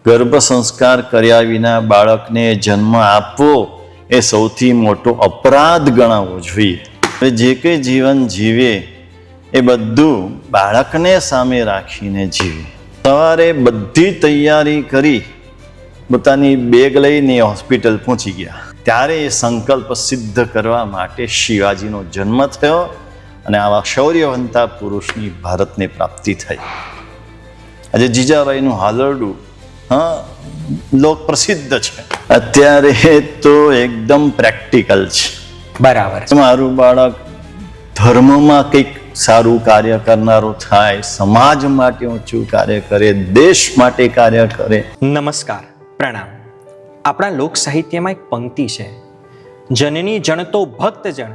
ગર્ભ સંસ્કાર કર્યા વિના બાળકને જન્મ આપવો એ સૌથી મોટો અપરાધ ગણાવવો જોઈએ. હવે જે કંઈ જીવન જીવે એ બધું બાળકને સામે રાખીને જીવે. સવારે બધી તૈયારી કરી પોતાની બેગ લઈને હોસ્પિટલ પહોંચી ગયા ત્યારે એ સંકલ્પ સિદ્ધ કરવા માટે શિવાજીનો જન્મ થયો અને આવા શૌર્યવંતા પુરુષની ભારતને પ્રાપ્તિ થઈ. આજે જીજાબાઈનું હાલરડું લોક પ્રસિદ્ધ છે. અત્યારે તો એકદમ પ્રેક્ટિકલ છે. બરાબર. મારું બાળક ધર્મમાં કંઈક સારું કાર્ય કરનારો થાય, સમાજ માટે ઊંચું કાર્ય કરે, દેશ માટે કાર્ય કરે. નમસ્કાર, પ્રણામ. આપણા લોક સાહિત્યમાં એક પંક્તિ છે, જનની જણતો ભક્તજન,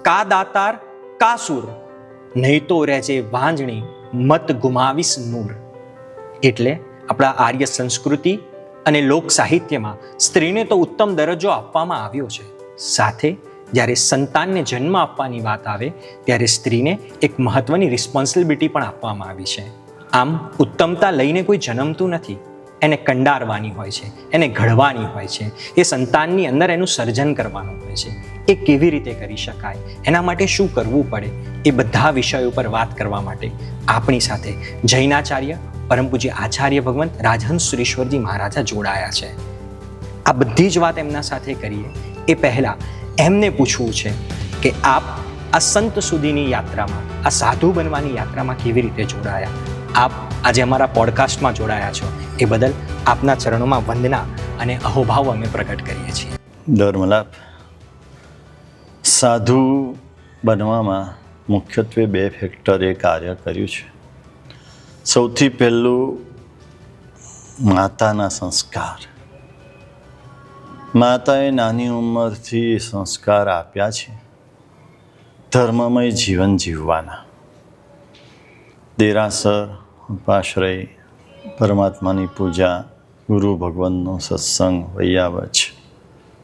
કા દાતાર કા સુર, નહીં તો રહેજે વાંજણી, મત ગુમાવીશ નૂર. એટલે આપણા આર્ય સંસ્કૃતિ અને લોક સાહિત્યમાં સ્ત્રીને તો ઉત્તમ દરજ્જો આપવામાં આવ્યો છે. સાથે જ્યારે સંતાનને જન્મ આપવાની વાત આવે ત્યારે સ્ત્રીને એક મહત્વની રિસ્પોન્સિબિલિટી પણ આપવામાં આવી છે. આમ ઉત્તમતા લઈને કોઈ જન્મતું નથી, એને કંડારવાની હોય છે, એને ઘડવાની હોય છે, એ સંતાનની અંદર એનું સર્જન કરવાનું હોય છે. એ કેવી રીતે કરી શકાય, એના માટે શું કરવું પડે, એ બધા વિષયો પર વાત કરવા માટે આપણી સાથે જૈનાચાર્ય પરમ પૂજ્ય આચાર્ય ભગવંત રાજહંસ સુરેશ્વરજી મહારાજા જોડાયા છે. આ બધી જ વાત એમના સાથે કરીએ એ પહેલા એમને પૂછવું છે કે આપ આ સંત સુધીની યાત્રામાં, આ સાધુ બનવાની યાત્રામાં કેવી રીતે જોડાયા. આપ આજે અમારા પોડકાસ્ટમાં જોડાયા છો એ બદલ આપના ચરણોમાં વંદના અને અહોભાવ અમે પ્રગટ કરીએ છીએ. ધર્મલાભ. સાધુ બનવામાં મુખ્યત્વે 2 ફેક્ટરે કાર્ય કર્યું છે. સૌથી પહેલું માતાના સંસ્કાર. માતાએ નાની ઉંમરથી સંસ્કાર આપ્યા છે ધર્મમય જીવન જીવવાના. દેરાસર, ઉપાશ્રય, પરમાત્માની પૂજા, ગુરુ ભગવાનનો સત્સંગ, વૈયાવચ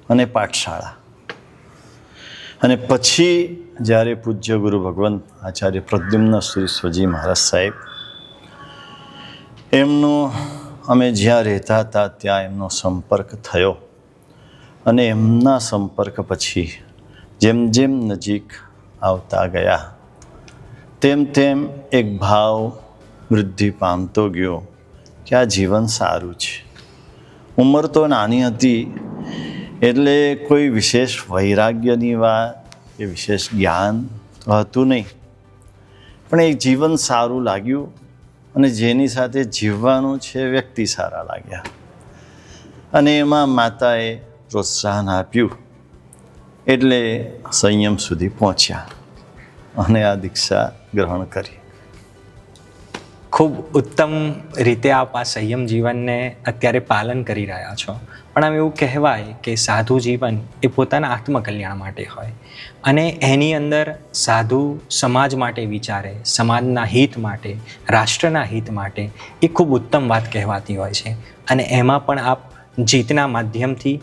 અને પાઠશાળા. અને પછી જ્યારે પૂજ્ય ગુરુ ભગવાન આચાર્ય પ્રદ્યુમ્ન સુરેશ્વરજી મહારાજ સાહેબ, એમનો અમે જ્યાં રહેતા હતા ત્યાં એમનો સંપર્ક થયો અને એમના સંપર્ક પછી જેમ જેમ નજીક આવતા ગયા તેમ તેમ એક ભાવ વૃદ્ધિ પામતો ગયો કે આ જીવન સારું છે. ઉંમર તો નાની હતી એટલે કોઈ વિશેષ વૈરાગ્યની વાત કે વિશેષ જ્ઞાન તો હતું નહીં, પણ એક જીવન સારું લાગ્યું અને જેની સાથે જીવવાનું છે વ્યક્તિ સારા લાગ્યા અને એમાં માતાએ પ્રોત્સાહન આપ્યું એટલે સંયમ સુધી પહોંચ્યા અને આ દીક્ષા ગ્રહણ કરી. ખૂબ ઉત્તમ રીતે આપ આ સંયમ જીવનને અત્યારે પાલન કરી રહ્યા છો. પણ આમ એવું કહેવાય કે સાધુ જીવન એ પોતાના આત્મકલ્યાણ માટે હોય અને એની અંદર સાધુ સમાજ માટે વિચારે, સમાજના હિત માટે, રાષ્ટ્રના હિત માટે, એ ખૂબ ઉત્તમ વાત કહેવાતી હોય છે. અને એમાં પણ આપ જીતના માધ્યમથી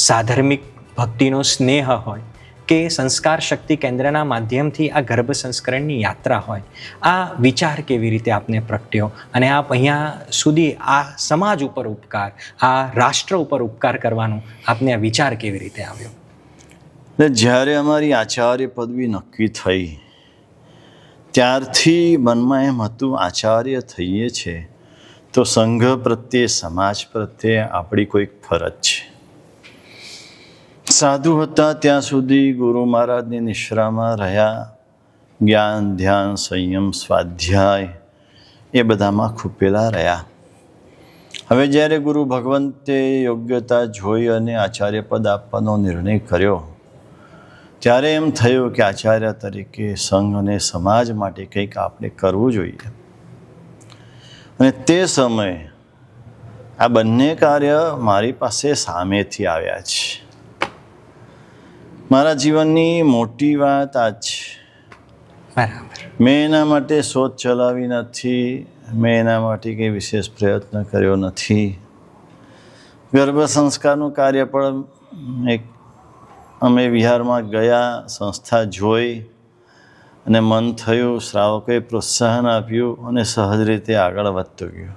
સાધર્મિક ભક્તિનો સ્નેહ હોય કે સંસ્કાર શક્તિ કેન્દ્રના માધ્યમથી આ ગર્ભ સંસ્કરણની યાત્રા હોય, આ વિચાર કેવી રીતે આપને પ્રગટ્યો અને આપ અહીંયા સુધી આ સમાજ ઉપર ઉપકાર, આ રાષ્ટ્ર ઉપર ઉપકાર કરવાનો આપને આ વિચાર કેવી રીતે આવ્યો? જ્યારે અમારી આચાર્ય પદવી નક્કી થઈ ત્યારથી મનમાં એમ હતું આચાર્ય થઈએ છે તો સંઘ પ્રત્યે, સમાજ પ્રત્યે આપણી કોઈક ફરજ છે. સાધુ હતા ત્યાં સુધી ગુરુ મહારાજની નિશ્રામાં રહ્યા, જ્ઞાન, ધ્યાન, સંયમ, સ્વાધ્યાય એ બધામાં ખૂપેલા રહ્યા. હવે જ્યારે ગુરુ ભગવંતે યોગ્યતા જોઈ અને આચાર્ય પદ આપવાનો નિર્ણય કર્યો ત્યારે એમ થયું કે આચાર્ય તરીકે સંઘ અને સમાજ માટે કંઈક આપણે કરવું જોઈએ. અને તે સમયે આ બંને કાર્ય મારી પાસે સામેથી આવ્યા છે. મારા જીવનની મોટી વાત આ છે. બરાબર. મેં એના માટે શોધ ચલાવી નથી, મેં એના માટે કંઈ વિશેષ પ્રયત્ન કર્યો નથી. ગર્ભ સંસ્કારનું કાર્ય પણ અમે વિહારમાં ગયા, સંસ્થા જોઈ અને મન થયું, શ્રાવકોએ પ્રોત્સાહન આપ્યું અને સહજ રીતે આગળ વધતું ગયું.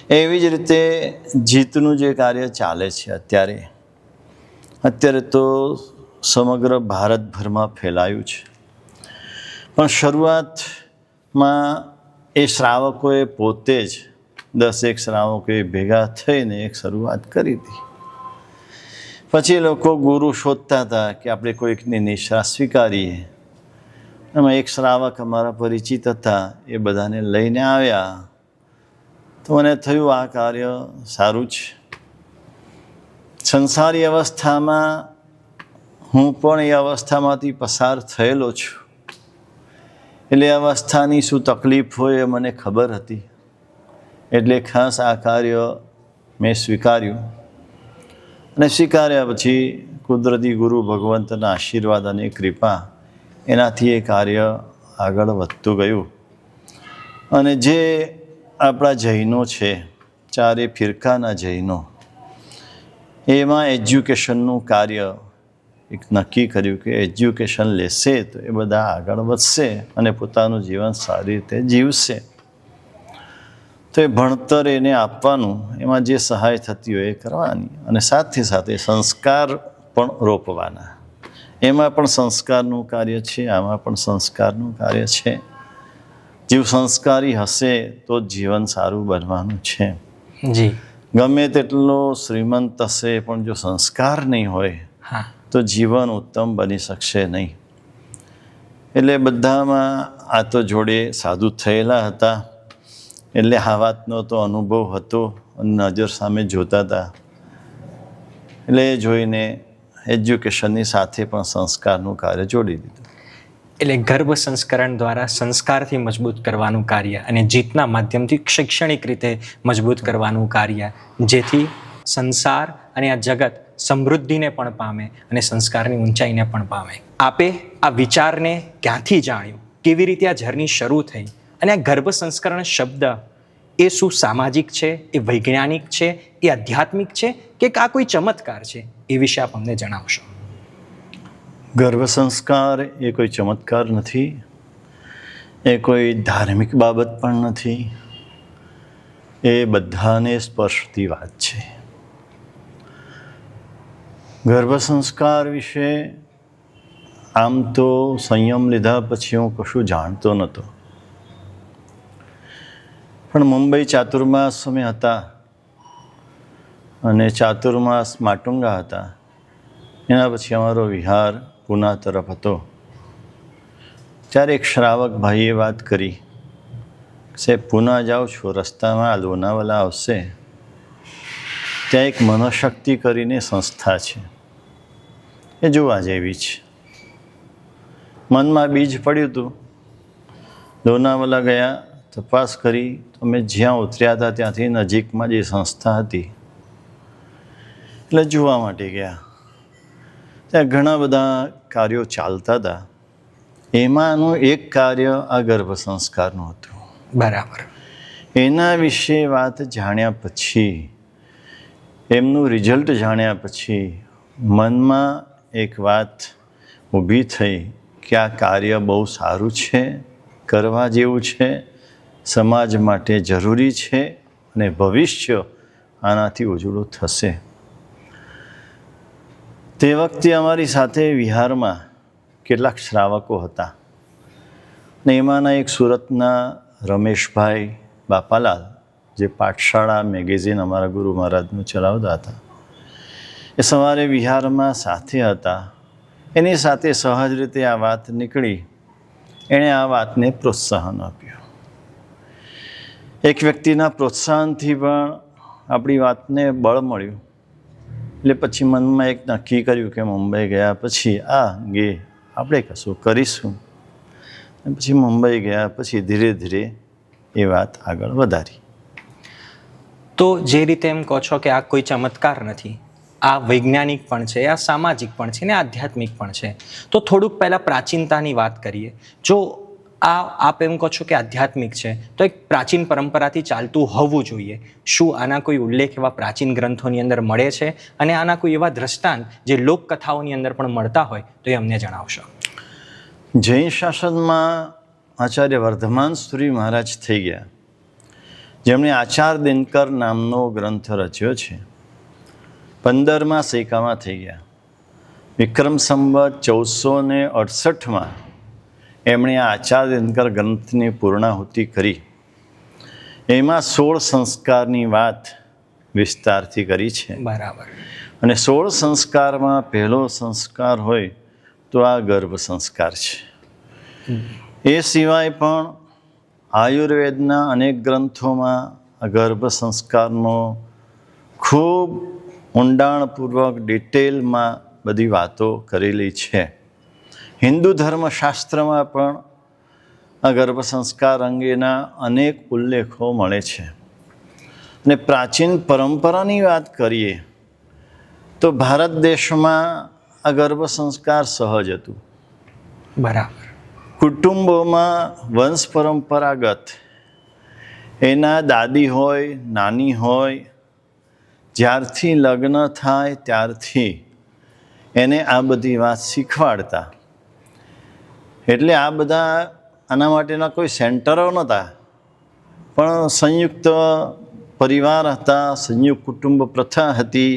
એવી જ રીતે જીતનું જે કાર્ય ચાલે છે અત્યારે તો સમગ્ર ભારતભરમાં ફેલાયું છે. પણ શરૂઆતમાં એ શ્રાવકોએ પોતે જ 10 શ્રાવકોએ ભેગા થઈને એક શરૂઆત કરી હતી. પછી લોકો ગુરુ શોધતા હતા કે આપણે કોઈકની નિષ્ઠા સ્વીકારીએ. એમાં એક શ્રાવક અમારા પરિચિત હતા, એ બધાને લઈને આવ્યા. તો મને થયું આ કાર્ય સારું છે. સંસારી અવસ્થામાં હું પણ એ અવસ્થામાંથી પસાર થયેલો છું, એટલે અવસ્થાની શું તકલીફ હોય એ મને ખબર હતી. એટલે ખાસ આ કાર્ય મેં સ્વીકાર્યું. અને સ્વીકાર્યા પછી કુદરતી ગુરુ ભગવંતના આશીર્વાદ અને કૃપા એનાથી એ કાર્ય આગળ વધતું ગયું. અને જે આપણા જૈનો છે, 4 ફિરકાના જૈનો, એમાં એજ્યુકેશનનું કાર્ય એક નક્કી કર્યું કે એજ્યુકેશન લેશે તો એ બધા આગળ વધશે અને પોતાનું જીવન સારી રીતે જીવશે. તો એ ભણતર એને આપવાનું, એમાં જે સહાય થતી હોય એ કરવાની, અને સાથે સાથે સંસ્કાર પણ રોપવાના. એમાં પણ સંસ્કારનું કાર્ય છે, આમાં પણ સંસ્કારનું કાર્ય છે. જીવ સંસ્કારી હશે તો જીવન સારું બનવાનું છે. જી. ગમે તેટલો શ્રીમંત હશે પણ જો સંસ્કાર નહીં હોય તો જીવન ઉત્તમ બની શકશે નહીં. એટલે બધામાં આ તો જોડે સાધુ થયેલા હતા, એટલે આ વાતનો તો અનુભવ હતો, નજર સામે જોતા હતા. એટલે એ જોઈને એજ્યુકેશનની સાથે પણ સંસ્કારનું કાર્ય જોડી દીધું. એટલે ગર્ભ સંસ્કરણ દ્વારા સંસ્કારથી મજબૂત કરવાનું કાર્ય અને જીતના માધ્યમથી શૈક્ષણિક રીતે મજબૂત કરવાનું કાર્ય, જેથી સંસાર અને આ જગત સમૃદ્ધિને પણ પામે અને સંસ્કારની ઊંચાઈને પણ પામે. આપે આ વિચારને ક્યાંથી જાણ્યું, કેવી રીતે આ જર્ની શરૂ થઈ, અને આ ગર્ભ સંસ્કરણ શબ્દ એ શું સામાજિક છે, એ વૈજ્ઞાનિક છે, એ આધ્યાત્મિક છે કે આ કોઈ ચમત્કાર છે, એ વિશે આપ અમને જણાવશો. ગર્ભ સંસ્કાર એ કોઈ ચમત્કાર નથી, એ કોઈ ધાર્મિક બાબત પણ નથી. એ બધાને સ્પર્શતી વાત છે. ગર્ભ સંસ્કાર વિશે આમ તો સંયમ લીધા પછી હું કશું જાણતો નહોતો. પણ મુંબઈ ચાતુર્માસ અમે હતા, અને ચાતુર્માસ માટુંગા હતા. એના પછી અમારો વિહાર પૂના તરફ હતો. ત્યારે એક શ્રાવક ભાઈએ વાત કરી, સાહેબ પૂના જાઉં છું, રસ્તામાં લોનાવાલા આવશે, ત્યાં એક મનોશક્તિ કરીને સંસ્થા છે, એ જોવા જેવી છે. મનમાં બીજ પડ્યું હતું. લોનાવાલા ગયા, તપાસ કરી, તો અમે જ્યાં ઉતર્યા હતા ત્યાંથી નજીકમાં જે સંસ્થા હતી, એટલે જોવા માટે ગયા. ત્યાં ઘણા બધા કાર્યો ચાલતા હતા. એમાંનું એક કાર્ય આ ગર્ભ સંસ્કારનું હતું. બરાબર. એના વિશે વાત જાણ્યા પછી, એમનું રિઝલ્ટ જાણ્યા પછી મનમાં એક વાત ઊભી થઈ કે આ કાર્ય બહુ સારું છે, કરવા જેવું છે, સમાજ માટે જરૂરી છે, અને ભવિષ્ય આનાથી ઉજળું થશે. તે વખતે અમારી સાથે વિહારમાં કેટલાક શ્રાવકો હતા, ને એમાંના એક સુરતના રમેશભાઈ બાપાલાલ, જે પાઠશાળા મેગેઝિન અમારા ગુરુ મહારાજનું ચલાવતા હતા, એ સવારે વિહારમાં સાથે હતા. એની સાથે સહજ રીતે આ વાત નીકળી. એણે આ વાતને પ્રોત્સાહન આપ્યું. એક વ્યક્તિના પ્રોત્સાહનથી પણ આપણી વાતને બળ મળ્યું. એટલે પછી મનમાં એક નક્કી કર્યું કે મુંબઈ ગયા પછી આ અંગે આપણે કશું કરીશું. પછી મુંબઈ ગયા પછી ધીરે ધીરે એ વાત આગળ વધારી. તો જે રીતે એમ કહો છો કે આ કોઈ ચમત્કાર નથી, આ વૈજ્ઞાનિક પણ છે, આ સામાજિક પણ છે, ને આધ્યાત્મિક પણ છે, તો થોડુંક પહેલાં પ્રાચીનતાની વાત કરીએ. જો આપ એમ કહો છો કે આધ્યાત્મિક છે, તો એક પ્રાચીન પરંપરાથી ચાલતું હોવું જોઈએ. શું આના કોઈ ઉલ્લેખ એવા પ્રાચીન ગ્રંથોની અંદર મળે છે, અને આના કોઈ એવા દ્રષ્ટાંત જે લોકકથાઓની અંદર પણ મળતા હોય તો એ અમને જણાવશો. જૈન શાસનમાં આચાર્ય વર્ધમાન સુરી મહારાજ થઈ ગયા જેમણે આચાર દિનકર નામનો ગ્રંથ રચ્યો છે. 15મા સૈકામાં થઈ ગયા. વિક્રમ સંવત 1468માં એમણે આ આચાર દિનકર ગ્રંથની પૂર્ણાહુતિ કરી. એમાં 16 સંસ્કારની વાત વિસ્તારથી કરી છે. બરાબર. અને 16 સંસ્કારમાં પહેલો સંસ્કાર હોય તો આ ગર્ભ સંસ્કાર છે. એ સિવાય પણ આયુર્વેદના અનેક ગ્રંથોમાં આ ગર્ભ સંસ્કારનો ખૂબ ઊંડાણપૂર્વક ડિટેલમાં બધી વાતો કરેલી છે. હિન્દુ ધર્મશાસ્ત્રમાં પણ આ ગર્ભ સંસ્કાર અંગેના અનેક ઉલ્લેખો મળે છે. અને પ્રાચીન પરંપરાની વાત કરીએ તો ભારત દેશમાં આ ગર્ભ સંસ્કાર સહજ હતું. બરાબર. કુટુંબોમાં વંશ પરંપરાગત એના દાદી હોય, નાની હોય, જ્યારથી લગ્ન થાય ત્યારથી એને આ બધી વાત શીખવાડતા. એટલે આ બધા આના માટેના કોઈ સેન્ટરો નહોતા, પણ સંયુક્ત પરિવાર હતા, સંયુક્ત કુટુંબ પ્રથા હતી.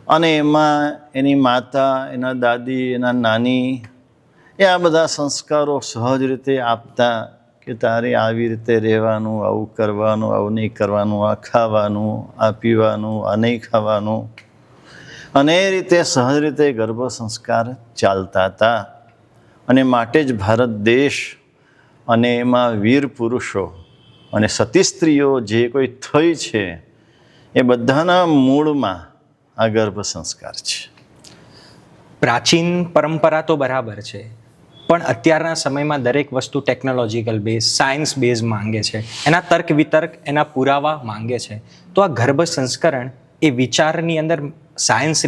અને એમાં એની માતા, એના દાદી, એના નાની એ આ બધા સંસ્કારો સહજ રીતે આપતા કે તારે આવી રીતે રહેવાનું, આવું કરવાનું, આવું નહીં કરવાનું, આ ખાવાનું, આ પીવાનું, આ નહીં ખાવાનું. અને એ રીતે સહજ રીતે ગર્ભ સંસ્કાર ચાલતા હતા. અને માટે જ ભારત દેશ અને એમાં વીર પુરુષો અને સતી સ્ત્રીઓ જે કોઈ થઈ છે એ બધાના મૂળમાં આ ગર્ભ સંસ્કાર છે. પ્રાચીન પરંપરા તો બરાબર છે, પણ અત્યારના સમયમાં દરેક વસ્તુ ટેકનોલોજીકલ બેઝ, સાયન્સ બેઝ માંગે છે. એના તર્ક વિતર્ક, એના પુરાવા માંગે છે. તો આ ગર્ભ સંસ્કરણ એ વિચારની અંદર સાયન્સ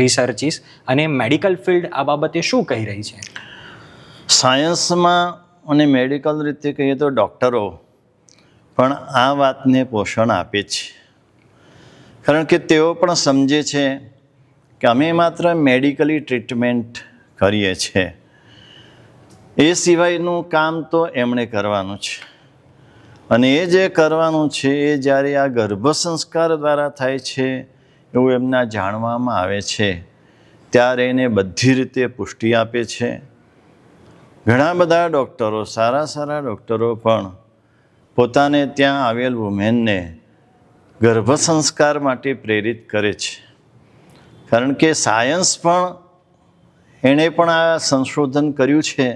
રિસર્ચિસ અને મેડિકલ ફિલ્ડ આ બાબતે શું કહી રહી છે? સાયન્સમાં અને મેડિકલ રીતે કહીએ તો ડૉક્ટરો પણ આ વાતને પોષણ આપે છે. કારણ કે તેઓ પણ સમજે છે કે અમે માત્ર મેડિકલી ટ્રીટમેન્ટ કરીએ છીએ, એ સિવાયનું કામ તો એમણે કરવાનું છે. અને એ જે કરવાનું છે એ જ્યારે આ ગર્ભ સંસ્કાર દ્વારા થાય છે એવું એમના જાણવામાં આવે છે ત્યારે એને બધી રીતે પુષ્ટિ આપે છે. ઘણા બધા ડૉક્ટરો, સારા સારા ડૉક્ટરો પણ પોતાને ત્યાં આવેલ વુમેનને ગર્ભ સંસ્કાર માટે પ્રેરિત કરે છે. કારણ કે સાયન્સ પણ એણે પણ આ સંશોધન કર્યું છે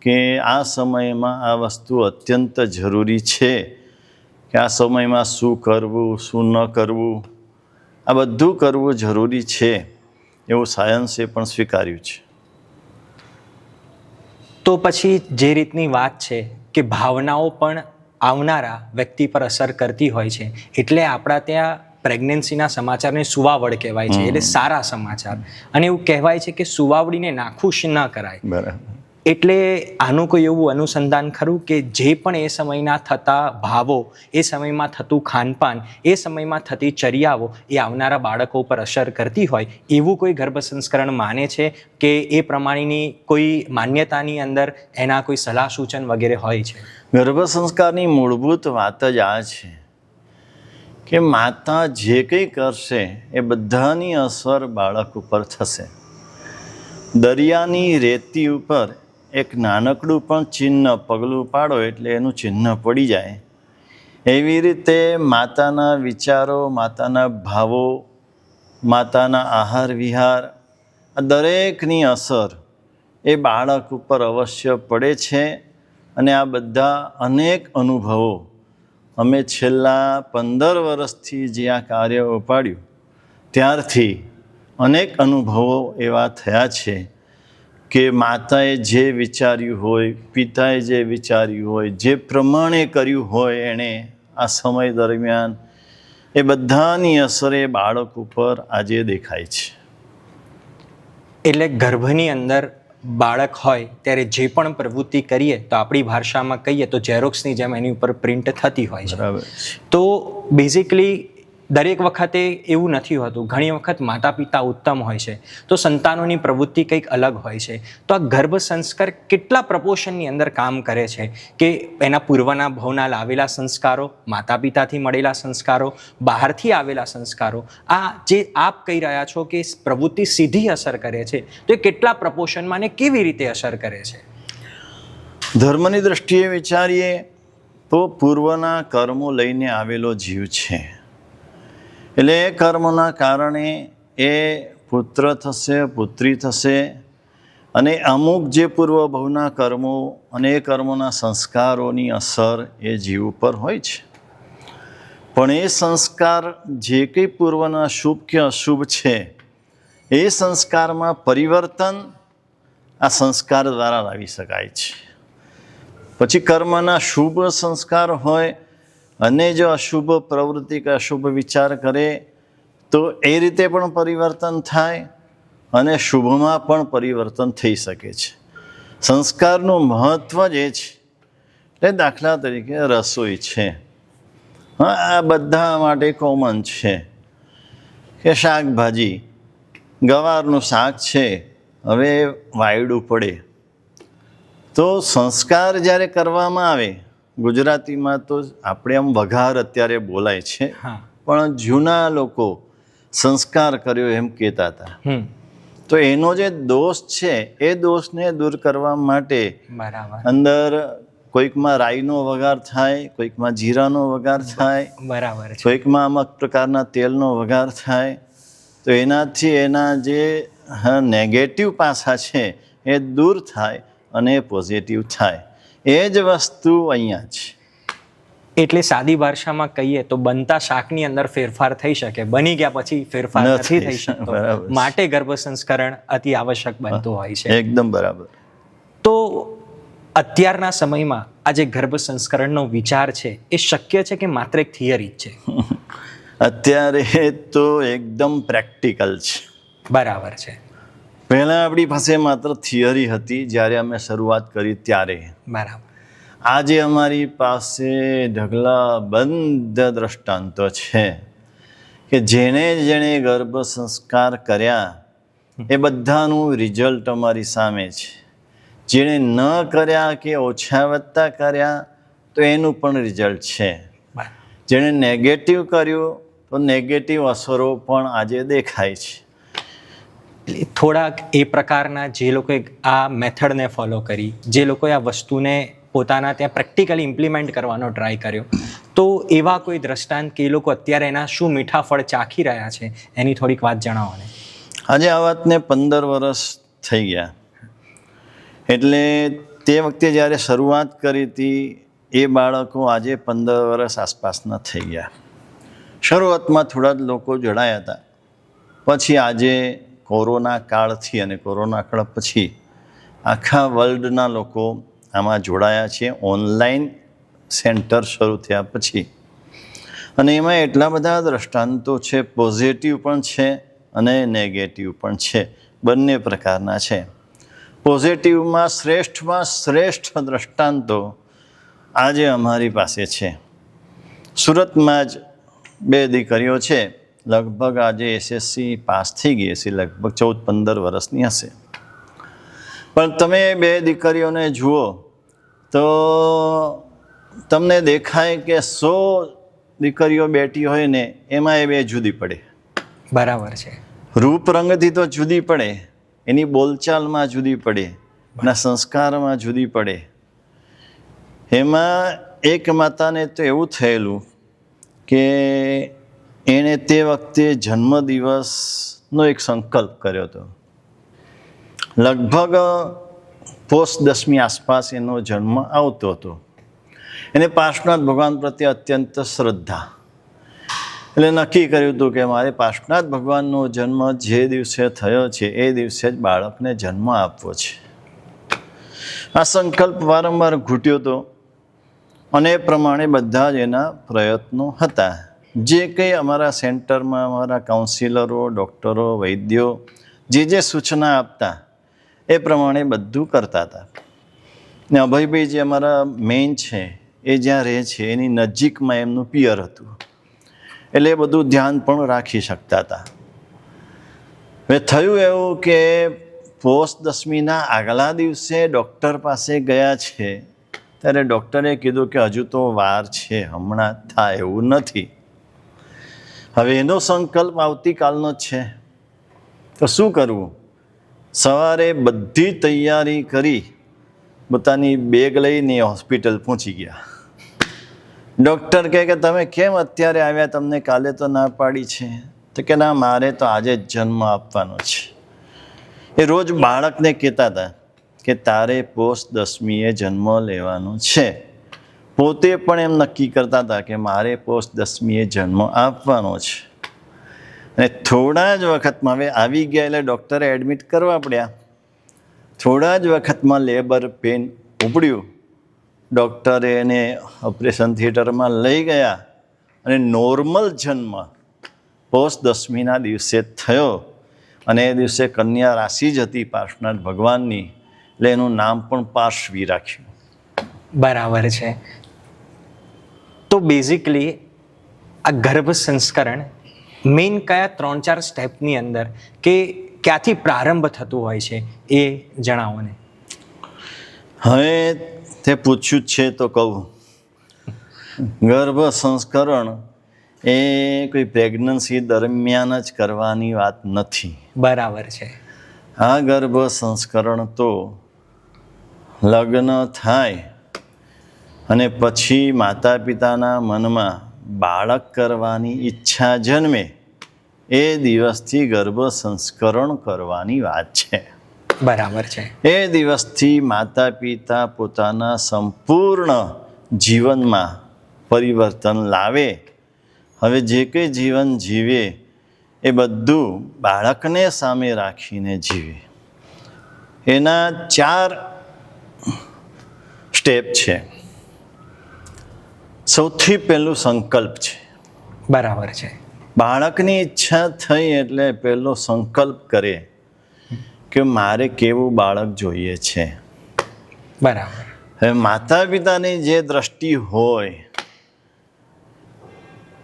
કે આ સમયમાં આ વસ્તુ અત્યંત જરૂરી છે, કે આ સમયમાં શું કરવું, શું ન કરવું, આ બધું કરવું જરૂરી છે એવું સાયન્સે પણ સ્વીકાર્યું છે. તો પછી જે રીતની વાત છે કે ભાવનાઓ પણ આવનારા વ્યક્તિ પર અસર કરતી હોય છે, એટલે આપણા ત્યાં પ્રેગ્નન્સીના સમાચારને સુવાવડ કહેવાય છે, એટલે સારા સમાચાર. અને એવું કહેવાય છે કે સુવાવડીને નાખુશ ન કરાય. બરાબર. એટલે આનું કોઈ એવું અનુસંધાન ખરું કે જે પણ એ સમયના થતા ભાવો, એ સમયમાં થતું ખાનપાન, એ સમયમાં થતી ચર્યાઓ એ આવનારા બાળકો પર અસર કરતી હોય એવું કોઈ ગર્ભ સંસ્કરણ માને છે કે એ પ્રમાણેની કોઈ માન્યતાની અંદર એના કોઈ સલાહ સૂચન વગેરે હોય છે? ગર્ભ સંસ્કારની મૂળભૂત વાત જ આ છે કે માતા જે કંઈ કરશે એ બધાની અસર બાળક ઉપર થશે. દરિયાની રેતી ઉપર એક નાનકડું પણ ચિહ્ન પગલું પાડો એટલે એનું ચિહ્ન પડી જાય. એવી રીતે માતાના વિચારો, માતાના ભાવો, માતાના આહાર વિહાર, આ દરેકની અસર એ બાળક ઉપર અવશ્ય પડે છે. અને આ બધા અનેક અનુભવો અમે છેલ્લા 15 વર્ષથી જે આ કાર્ય ઉપાડ્યું ત્યારથી અનેક અનુભવો એવા થયા છે કે માતાએ જે વિચાર્યું હોય, પિતાએ જે વિચાર્યું હોય, જે પ્રમાણે કર્યું હોય એણે આ સમય દરમિયાન, એ બધાની અસર એ બાળક ઉપર આજે દેખાય છે. એટલે ગર્ભની અંદર બાળક હોય ત્યારે જે પણ પ્રવૃત્તિ કરીએ તો આપણી ભાષામાં કહીએ તો ઝેરોક્સની જેમ એની ઉપર પ્રિન્ટ થતી હોય છે. બરાબર. તો બેઝિકલી દરેક વખતે એવું નથી હોતું. ઘણી વખત માતા પિતા ઉત્તમ હોય છે તો સંતાનોની પ્રવૃત્તિ કંઈક અલગ હોય છે. તો આ ગર્ભ સંસ્કાર કેટલા પ્રપોર્શનની અંદર કામ કરે છે કે એના પૂર્વના ભવના લાવેલા સંસ્કારો, માતા પિતાથી મળેલા સંસ્કારો, બહારથી આવેલા સંસ્કારો, આ જે આપ કહી રહ્યા છો કે પ્રવૃત્તિ સીધી અસર કરે છે, તો એ કેટલા પ્રપોર્શનમાં ને કેવી રીતે અસર કરે છે? ધર્મની દૃષ્ટિએ વિચારીએ તો પૂર્વના કર્મો લઈને આવેલો જીવ છે, એટલે એ કર્મના કારણે એ પુત્ર થશે, પુત્રી થશે, અને અમુક જે પૂર્વ ભવના કર્મો અને એ કર્મોના સંસ્કારોની અસર એ જીવ ઉપર હોય છે. પણ એ સંસ્કાર જે કંઈ પૂર્વના શુભ કે અશુભ છે એ સંસ્કારમાં પરિવર્તન આ સંસ્કાર દ્વારા લાવી શકાય છે. પછી કર્મના શુભ સંસ્કાર હોય અને જો અશુભ પ્રવૃત્તિ કે અશુભ વિચાર કરે તો એ રીતે પણ પરિવર્તન થાય અને શુભમાં પણ પરિવર્તન થઈ શકે છે. સંસ્કારનું મહત્ત્વ જ એ છે. એટલે દાખલા તરીકે રસોઈ છે, હા, આ બધા માટે કોમન છે કે શાકભાજી, ગવારનું શાક છે, હવે વાયડું પડે તો સંસ્કાર જ્યારે કરવામાં આવે, ગુજરાતીમાં તો આપણે આમ વઘાર અત્યારે બોલાય છે, પણ જૂના લોકો સંસ્કાર કર્યો એમ કહેતા હતા. તો એનો જે દોષ છે એ દોષને દૂર કરવા માટે અંદર કોઈકમાં રાઈનો વઘાર થાય, કોઈકમાં જીરાનો વઘાર થાય, બરાબર, કોઈકમાં અમુક પ્રકારના તેલનો વઘાર થાય. તો એનાથી એના જે નેગેટિવ પાસા છે એ દૂર થાય અને પોઝિટિવ થાય. એ જ વસ્તુ અહીંયા છે. એટલે સાદી ભાષામાં કહીએ તો બનતા શાકની અંદર ફેરફાર થઈ શકે, બની ગયા પછી ફેરફાર નથી થઈ શકતો. માટે ગર્ભ સંસ્કરણ અતિ આવશ્યક બનતું હોય છે. એકદમ બરાબર. તો અત્યારના સમયમાં આ જે ગર્ભ સંસ્કરણનો વિચાર છે એ શક્ય છે કે માત્ર એક થિયરી જ છે? અત્યારે તો એકદમ પ્રેક્ટિકલ છે. બરાબર છે. પહેલાં આપણી પાસે માત્ર થિયરી હતી જ્યારે અમે શરૂઆત કરી ત્યારે. બરાબર. આજે અમારી પાસે ઢગલાબંધ દ્રષ્ટાંતો છે કે જેણે જેણે ગર્ભ સંસ્કાર કર્યા એ બધાનું રિઝલ્ટ અમારી સામે છે. જેણે ન કર્યા કે ઓછા વત્તા કર્યા તો એનું પણ રિઝલ્ટ છે. જેણે નેગેટિવ કર્યું તો નેગેટિવ અસરો પણ આજે દેખાય છે. થોડાક એ પ્રકારના જે લોકોએ આ મેથડને ફોલો કરી, જે લોકોએ આ વસ્તુને પોતાના ત્યાં પ્રેક્ટિકલી ઇમ્પ્લિમેન્ટ કરવાનો ટ્રાય કર્યો, તો એવા કોઈ દ્રષ્ટાંત કે એ લોકો અત્યારે એના શું મીઠા ફળ ચાખી રહ્યા છે એની થોડીક વાત જણાવો ને. આજે આ વાતને 15 વર્ષ થઈ ગયા. એટલે તે વખતે જ્યારે શરૂઆત કરી હતી એ બાળકો આજે 15 વર્ષ આસપાસના થઈ ગયા. શરૂઆતમાં થોડા જ લોકો જોડાયા હતા. પછી આજે કોરોના કાળથી અને કોરોના કાળ પછી આખા વર્લ્ડના લોકો આમાં જોડાયા છે, ઓનલાઈન સેન્ટર શરૂ થયા પછી. અને એમાં એટલા બધા દ્રષ્ટાંતો છે, પોઝિટિવ પણ છે અને નેગેટિવ પણ છે, બંને પ્રકારના છે. પોઝિટિવમાં શ્રેષ્ઠ દ્રષ્ટાંતો આજે અમારી પાસે છે. સુરતમાં જ 2 દીકરીઓ છે, લગભગ આજે SSC પાસ થઈ ગઈ હશે, લગભગ 14-15 વર્ષની હશે. પણ તમે 2 દીકરીઓને જુઓ તો તમને દેખાય કે 100 દીકરીઓ બેઠી હોય ને એમાં એ 2 જુદી પડે. બરાબર છે. રૂપ રંગથી તો જુદી પડે, એની બોલચાલમાં જુદી પડે, એના સંસ્કારમાં જુદી પડે. એમાં એક માતાને તો એવું થયેલું કે એણે તે વખતે જન્મદિવસનો એક સંકલ્પ કર્યો હતો. લગભગ પોષ 10મી આસપાસ એનો જન્મ આવતો હતો. એને પાર્શ્વનાથ ભગવાન પ્રત્યે અત્યંત શ્રદ્ધા, એટલે નક્કી કર્યું હતું કે મારે પાર્શ્વનાથ ભગવાનનો જન્મ જે દિવસે થયો છે એ દિવસે જ બાળકને જન્મ આપવો છે. આ સંકલ્પ વારંવાર ઘૂંટ્યો હતો અને એ પ્રમાણે બધા જ એના પ્રયત્નો હતા. જે કંઈ અમારા સેન્ટરમાં અમારા કાઉન્સિલરો, ડૉક્ટરો, વૈદ્યો જે સૂચના આપતા એ પ્રમાણે બધું કરતા હતા. ને અભયભાઈ જે અમારા મેઇન છે એ જ્યાં રહે છે એની નજીકમાં એમનું પિયર હતું. એટલે એ બધું ધ્યાન પણ રાખી શકતા હતા. હવે થયું એવું કે પોષ દસમીના આગલા દિવસે ડૉક્ટર પાસે ગયા છે, ત્યારે ડૉક્ટરે કીધું કે હજુ તો વાર છે, હમણાં થાય એવું નથી. હવે એનો સંકલ્પ આવતીકાલનો જ છે, તો શું કરવું? સવારે બધી તૈયારી કરી પોતાની બેગ લઈને હોસ્પિટલ પહોંચી ગયા. ડૉક્ટર કહે કે તમે કેમ અત્યારે આવ્યા, તમને કાલે તો ના પાડી છે? તો કે ના, મારે તો આજે જ જન્મ આપવાનો છે. એ રોજ બાળકને કહેતા હતા કે તારે પોષ દસમીએ જન્મ લેવાનો છે. પોતે પણ એમ નક્કી કરતા હતા કે મારે પોષ દસમીએ જન્મ આપવાનો છે. અને થોડા જ વખતમાં, હવે આવી ગયા એટલે ડૉક્ટરે એડમિટ કરવા પડ્યા. થોડા જ વખતમાં લેબર પેન ઉપડ્યું. ડૉક્ટરે એને ઓપરેશન થિયેટરમાં લઈ ગયા અને નોર્મલ જન્મ પોષ દસમીના દિવસે થયો. અને એ દિવસે કન્યા રાશિ જ હતી પાર્શ્વનાથ ભગવાનની, એટલે એનું નામ પણ પાર્શ્વી રાખ્યું. બરાબર છે. તો બેઝિકલી આ ગર્ભ સંસ્કરણ મેઇન કયા 3-4 સ્ટેપની અંદર કે ક્યાંથી પ્રારંભ થતું હોય છે એ જણાવો ને. હવે તે પૂછ્યું જ છે તો કહું. ગર્ભ સંસ્કરણ એ કોઈ પ્રેગ્નન્સી દરમિયાન જ કરવાની વાત નથી. બરાબર છે. આ ગર્ભ સંસ્કરણ તો લગ્ન થાય અને પછી માતા પિતાના મનમાં બાળક કરવાની ઈચ્છા જન્મે એ દિવસથી ગર્ભ સંસ્કરણ કરવાની વાત છે. બરાબર છે. એ દિવસથી માતા પિતા પોતાના સંપૂર્ણ જીવનમાં પરિવર્તન લાવે. હવે જે કંઈ જીવન જીવે એ બધું બાળકને સામે રાખીને જીવે. એના 4 સ્ટેપ છે. સૌથી પહેલું સંકલ્પ છે. બરાબર છે. બાળકની ઈચ્છા થઈ એટલે પહેલો સંકલ્પ કરે કે મારે કેવું બાળક જોઈએ છે. બરાબર. હવે માતા પિતાની જે દ્રષ્ટિ હોય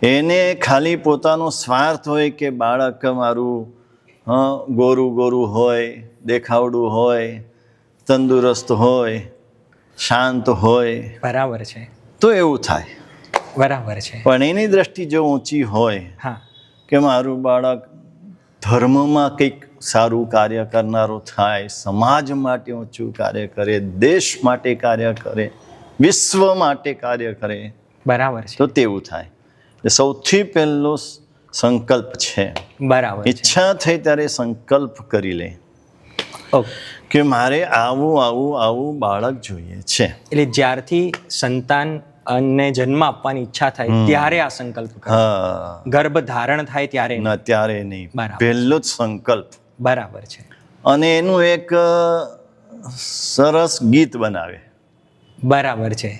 એને ખાલી પોતાનો સ્વાર્થ હોય કે બાળક મારું ગોરું ગોરું હોય, દેખાવડું હોય, તંદુરસ્ત હોય, શાંત હોય. બરાબર છે. તો એવું થાય. બરાબર છે. પણ એની દ્રષ્ટિ જો ઊંચી હોય હા, કે મારું બાળક ધર્મમાં કંઈક સારું કાર્ય કરનારો થાય, સમાજ માટે ઊંચું કાર્ય કરે, દેશ માટે કાર્ય કરે, વિશ્વ માટે કાર્ય કરે, બરાબર છે. તો તેવું થાય. એ સૌથી પહેલો સંકલ્પ છે. બરાબર છે. ઈચ્છા થઈ ત્યારે સંકલ્પ કરી લે ઓકે. કે મારે આવું આવું આવું બાળક જોઈએ છે. એટલે જ્યારથી સંતાન અને જન્મ આપવાની ઈચ્છા થાય ત્યારે આ સંકલ્પ કરો. હા, ગર્ભ ધારણ થાય ત્યારે નહીં. ના ત્યારે નહીં, બરાબર. પહેલો જ સંકલ્પ. બરાબર છે. અને એનું એક સરસ ગીત બનાવે. બરાબર છે.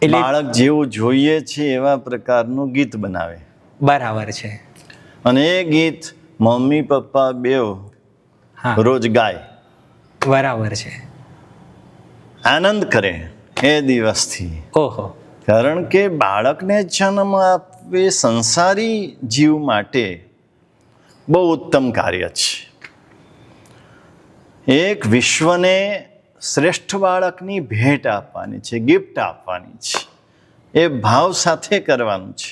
એટલે બાળક જેવું જોઈએ છે એવા પ્રકારનું ગીત બનાવે. બરાબર છે. અને એ ગીત મમ્મી પપ્પા બેવ હા, રોજ ગાય, બરાબર છે. આનંદ કરે એ દિવસથી. ઓહો. કારણ કે બાળકને જન્મ આપે સંસારી જીવ માટે બહુ ઉત્તમ કાર્ય છે. એક વિશ્વને શ્રેષ્ઠ બાળકની ભેટ આપવાની છે, ગિફ્ટ આપવાની છે. એ ભાવ સાથે કરવાનું છે.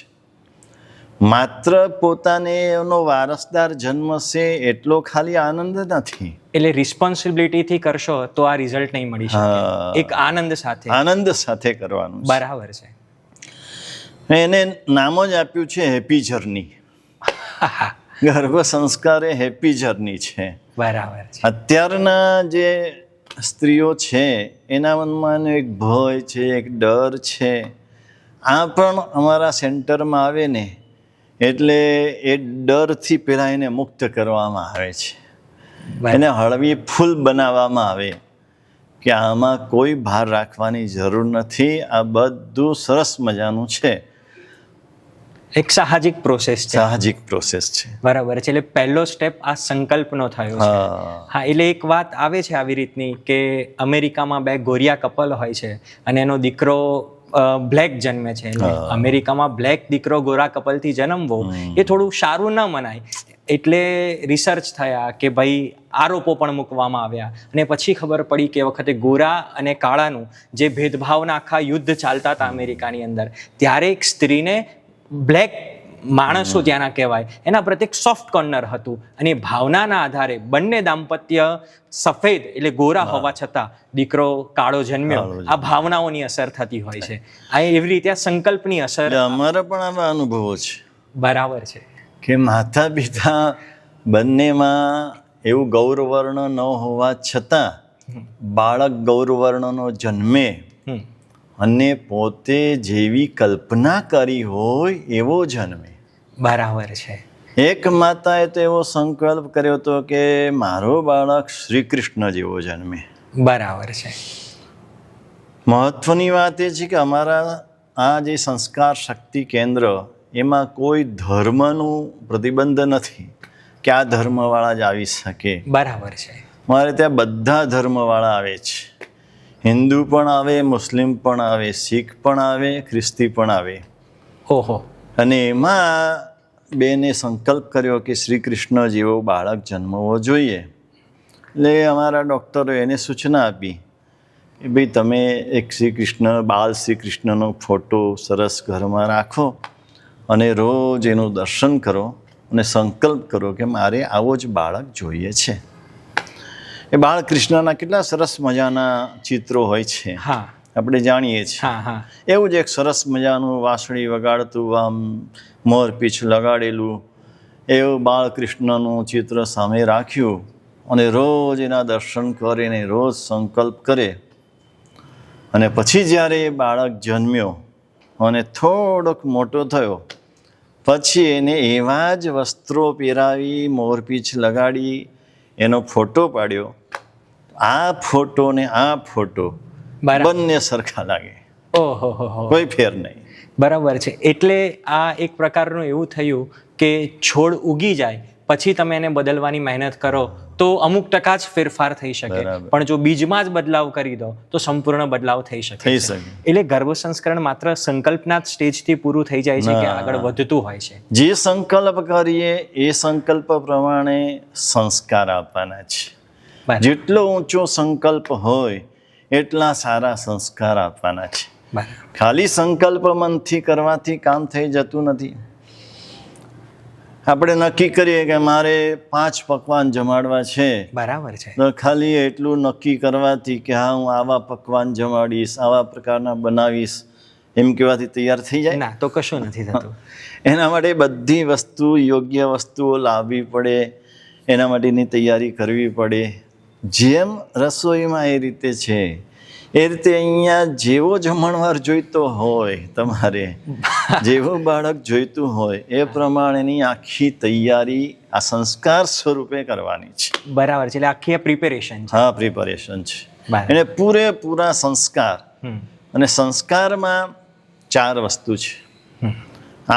માત્ર પોતાને એનો વારસદાર જન્મશે એટલો ખાલી આનંદ નથી. એટલે રિસ્પોન્સિબિલિટીથી કરશો તો આ રિઝલ્ટ નહીં મળી શકે. હા. એક આનંદ સાથે. આનંદ સાથે કરવાનું છે. બરાબર છે. એને નામ જ આપ્યું છે હેપી જર્ની. ગર્ભ સંસ્કાર એ હેપી જર્ની છે. બરાબર છે. અત્યારના જે સ્ત્રીઓ છે એના મનમાં એક ભય છે, એક ડર છે. આ પણ અમારા સેન્ટરમાં આવે ને એટલે એ ડરથી પહેલાં એને મુક્ત કરવામાં આવે છે. એને હળવી ફૂલ બનાવવામાં આવે કે આમાં કોઈ ભાર રાખવાની જરૂર નથી, આ બધું સરસ મજાનું છે. એક સાહજિક પ્રોસેસ છે. સાહજિક પ્રોસેસ છે. બરાબર છે. એટલે પહેલો સ્ટેપ આ સંકલ્પનો થયો છે. હા, એટલે એક વાત આવે છે આવી રીતની કે અમેરિકામાં 2 ગોરિયા કપલ હોય છે અને એનો દીકરો બ્લેક જન્મે છે એટલે અમેરિકામાં બ્લેક દીકરો ગોરા કપલથી જન્મવો એ થોડું સારું ન મનાય. એટલે રિસર્ચ થયા કે ભાઈ આરોપો પણ મૂકવામાં આવ્યા અને પછી ખબર પડી કે એ વખતે ગોરા અને કાળાનું જે ભેદભાવના આખા યુદ્ધ ચાલતા હતા અમેરિકાની અંદર, ત્યારે એક સ્ત્રીને બ્લેક માણસો ત્યાંના કહેવાય એના પ્રત્યે એક સોફ્ટ કોર્નર હતું અને ભાવનાના આધારે બંને દાંપત્ય સફેદ એટલે ગોરા હોવા છતાં દીકરો કાળો જન્મ્યો. આ ભાવનાઓની અસર થતી હોય છે. આ એવી રીતે આ સંકલ્પની અસર અમારા પણ આવા અનુભવો છે. બરાબર છે કે માતા પિતા બંનેમાં એવું ગૌરવર્ણ ન હોવા છતાં બાળક ગૌરવર્ણનો જન્મે અને પોતે જેવી કલ્પના કરી હોય એવો જન્મે. બરાબર છે. એક માતાએ તો એવો સંકલ્પ કર્યો હતો કે મારો બાળક શ્રી કૃષ્ણ જેવો જન્મે. બરાબર છે. મહત્વની વાત એ છે કે અમારા આ જે સંસ્કાર શક્તિ કેન્દ્ર એમાં કોઈ ધર્મનું પ્રતિબંધ નથી કે આ ધર્મવાળા જ આવી શકે. બરાબર છે. મારે ત્યાં બધા ધર્મવાળા આવે છે. હિન્દુ પણ આવે, મુસ્લિમ પણ આવે, શીખ પણ આવે, ખ્રિસ્તી પણ આવે. ઓહો. અને એમાં બેને સંકલ્પ કર્યો કે શ્રી કૃષ્ણ જેવો બાળક જન્મવો જોઈએ. એટલે અમારા ડૉક્ટરોએ એને સૂચના આપી કે ભાઈ તમે એક શ્રી કૃષ્ણ બાલ શ્રી કૃષ્ણનો ફોટો સરસ ઘરમાં રાખો અને રોજ એનું દર્શન કરો અને સંકલ્પ કરો કે મારે આવો જ બાળક જોઈએ છે. એ બાળકૃષ્ણના કેટલા સરસ મજાના ચિત્રો હોય છે, હા આપણે જાણીએ છીએ. હા હા. એવું જ એક સરસ મજાનું વાંસળી વગાડતું આમ મોરપીંછ લગાડેલું એવું બાળકૃષ્ણનું ચિત્ર સામે રાખ્યું અને રોજ એના દર્શન કરીને રોજ સંકલ્પ કરે. અને પછી જ્યારે એ બાળક જન્મ્યો અને થોડોક મોટો થયો પછી એને એવા જ વસ્ત્રો પહેરાવી મોરપીંછ લગાડી એનો ફોટો પાડ્યો. આ ફોટો ને આ ફોટો બંને સરખા લાગે. ઓહો, કોઈ ફેર નહીં. બરાબર છે. એટલે આ એક પ્રકારનું એવું થયું કે છોડ ઉગી જાય પછી તમે એને બદલવાની મહેનત કરો તો અમુક ટકા જ ફેરફાર થઈ શકે, પણ જો બીજમાં જ બદલાવ કરી દો તો સંપૂર્ણ બદલાવ થઈ શકે. એટલે ગર્ભ સંસ્કરણ માત્ર સંકલ્પના જ સ્ટેજથી પૂરું થઈ જાય છે કે આગળ વધતું હોય છે? જે સંકલ્પ કરીએ એ સંકલ્પ પ્રમાણે સંસ્કાર આપવાના છે. જેટલો ઊંચો સંકલ્પ હોય એટલા સારા સંસ્કાર આપવાના છે. ખાલી સંકલ્પ મનથી કરવાથી કામ થઈ જતું નથી. આપણે નક્કી કરીએ કે મારે 5 પકવાન જમાડવા છે. બરાબર છે. તો ખાલી એટલું નક્કી કરવાથી કે હા હું આવા પકવાન જમાડીશ, આવા પ્રકારના બનાવીશ એમ કહેવાથી તૈયાર થઈ જાય? ના, તો કશું નથી થતું. એના માટે બધી વસ્તુ યોગ્ય વસ્તુઓ લાવવી પડે, એના માટેની તૈયારી કરવી પડે. જેમ રસોઈમાં એ રીતે છે એ રીતે અહીંયા જેવો જમણવાર જોઈતો હોય, તમારે જેવું બાળક જોઈતું હોય એ પ્રમાણેની આખી તૈયારી આ સંસ્કાર સ્વરૂપે કરવાની છે. બરાબર છે. એટલે આખી પ્રિપેરેશન છે. હા, પ્રિપેરેશન છે. એને પૂરેપૂરા સંસ્કાર. અને સંસ્કારમાં 4 વસ્તુ છે: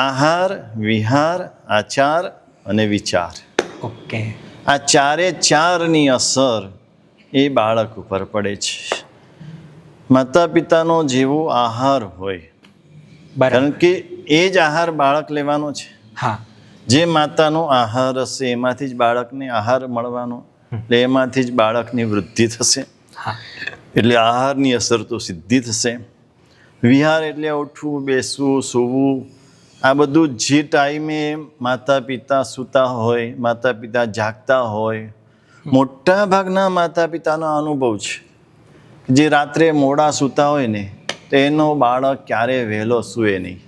આહાર, વિહાર, આચાર અને વિચાર. ઓકે. આ 4ની અસર એ બાળક ઉપર પડે છે. માતા પિતાનો જેવો આહાર હોય, કારણ કે એ જ આહાર બાળક લેવાનો છે. હા. જે માતાનો આહાર હશે એમાંથી જ બાળકને આહાર મળવાનો, એટલે એમાંથી જ બાળકની વૃદ્ધિ થશે. એટલે આહારની અસર તો સીધી થશે. વિહાર એટલે ઉઠવું, બેસવું, સૂવું, આ બધું જે ટાઈમે માતા પિતા સૂતા હોય, માતા પિતા જાગતા હોય. મોટા ભાગના માતા પિતાનો અનુભવ છે જે રાત્રે મોડા સૂતા હોય ને તો એનો બાળક ક્યારે વહેલો સૂએ નહીં.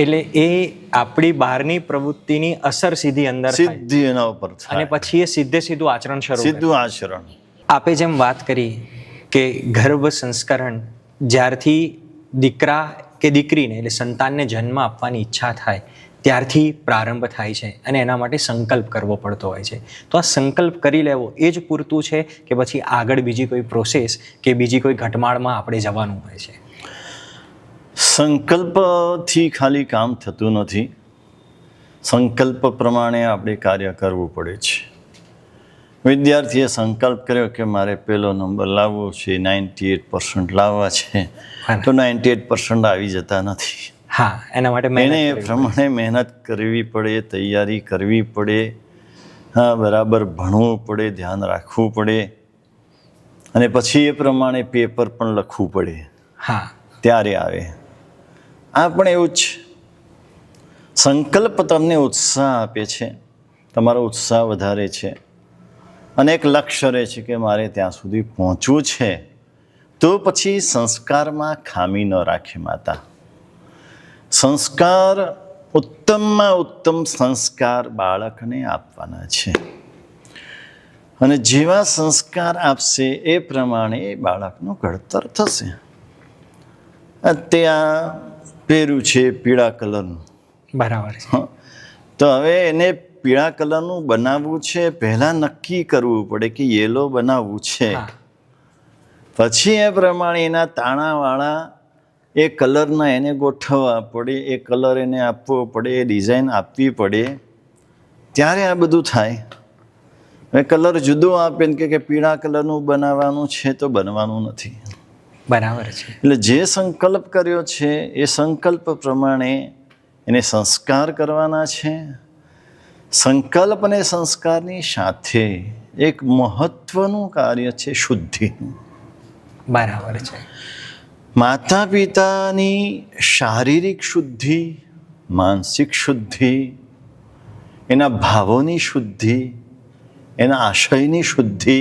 એટલે એ આપણી બહારની પ્રવૃત્તિની અસર સીધી અંદર સીધી એના ઉપર થાય અને પછી એ સીધું આચરણ શરૂ કરે. સીધું આચરણ. આપે જેમ વાત કરી કે ગર્ભ સંસ્કરણ જ્યારથી દીકરા કે દીકરીને એટલે સંતાનને જન્મ આપવાની ઈચ્છા થાય ત્યારથી પ્રારંભ થાય છે અને એના માટે સંકલ્પ કરવો પડતો હોય છે. તો આ સંકલ્પ કરી લેવો એ જ પૂરતું છે કે પછી આગળ બીજી કોઈ પ્રોસેસ કે બીજી કોઈ ઘટમાળમાં આપણે જવાનું હોય છે? સંકલ્પથી ખાલી કામ થતું નથી. સંકલ્પ પ્રમાણે આપણે કાર્ય કરવું પડે છે. વિદ્યાર્થીએ સંકલ્પ કર્યો કે મારે પહેલો નંબર લાવવો છે, 98% લાવવા છે, તો 98% આવી જતા નથી. હા, એના માટે એને એ પ્રમાણે મહેનત કરવી પડે, તૈયારી કરવી પડે, હા બરાબર ભણવું પડે, ધ્યાન રાખવું પડે, અને પછી એ પ્રમાણે પેપર પણ લખવું પડે. હા, ત્યારે આવે. આ પણ એવું જ સંકલ્પ તમને ઉત્સાહ આપે છે, તમારો ઉત્સાહ વધારે છે, અને એક લક્ષ્ય રહે છે કે મારે ત્યાં સુધી પહોંચવું છે. તો પછી સંસ્કારમાં ખામી ન રાખે માતા. સંસ્કાર ઉત્તમમાં ઉત્તમ સંસ્કાર બાળકને આપવાના છે, અને જેવા સંસ્કાર આપશે એ પ્રમાણે એ બાળકનું ઘડતર થશે. ત્યાં પહેર્યું છે પીળા કલરનું, બરાબર છે. તો હવે એને પીળા કલરનું બનાવવું છે, પહેલાં નક્કી કરવું પડે કે યેલો બનાવવું છે. પછી એ પ્રમાણે એના તાણાવાળા એ કલરના એને ગોઠવવા પડે, એ કલર એને આપવો પડે, એ ડિઝાઇન આપવી પડે, ત્યારે આ બધું થાય. હવે કલર જુદો આપે ને કે પીળા કલરનું બનાવવાનું છે તો બનવાનું નથી. બરાબર છે. એટલે જે સંકલ્પ કર્યો છે એ સંકલ્પ પ્રમાણે એને સંસ્કાર કરવાના છે. સંકલ્પ અને સંસ્કારની સાથે એક મહત્વનું કાર્ય છે શુદ્ધિનું. બરાબર છે. માતા પિતાની શારીરિક શુદ્ધિ, માનસિક શુદ્ધિ, એના ભાવોની શુદ્ધિ, એના આશયની શુદ્ધિ,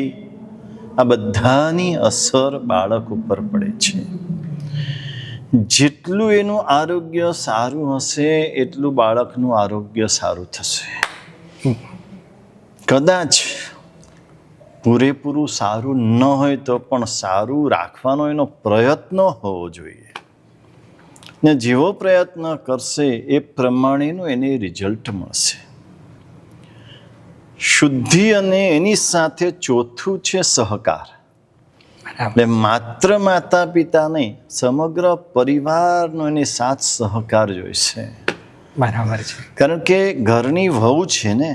આ બધાની અસર બાળક ઉપર પડે છે. જેટલું એનું આરોગ્ય સારું હશે એટલું બાળકનું આરોગ્ય સારું થશે. કદાચ પૂરેપૂરું સારું ન હોય તો પણ સારું રાખવાનો એનો પ્રયત્ન હોવો જોઈએ, ને જેવો પ્રયત્ન કરશે એ પ્રમાણેનું એને રિઝલ્ટ મળશે. શુદ્ધિ અને એની સાથે ચોથું છે સહકાર. એટલે માત્ર માતા પિતા નહીં, સમગ્ર પરિવારનો એની સાથ સહકાર જોઈશે. બરાબર છે. કારણ કે ઘરની વહુ છે ને,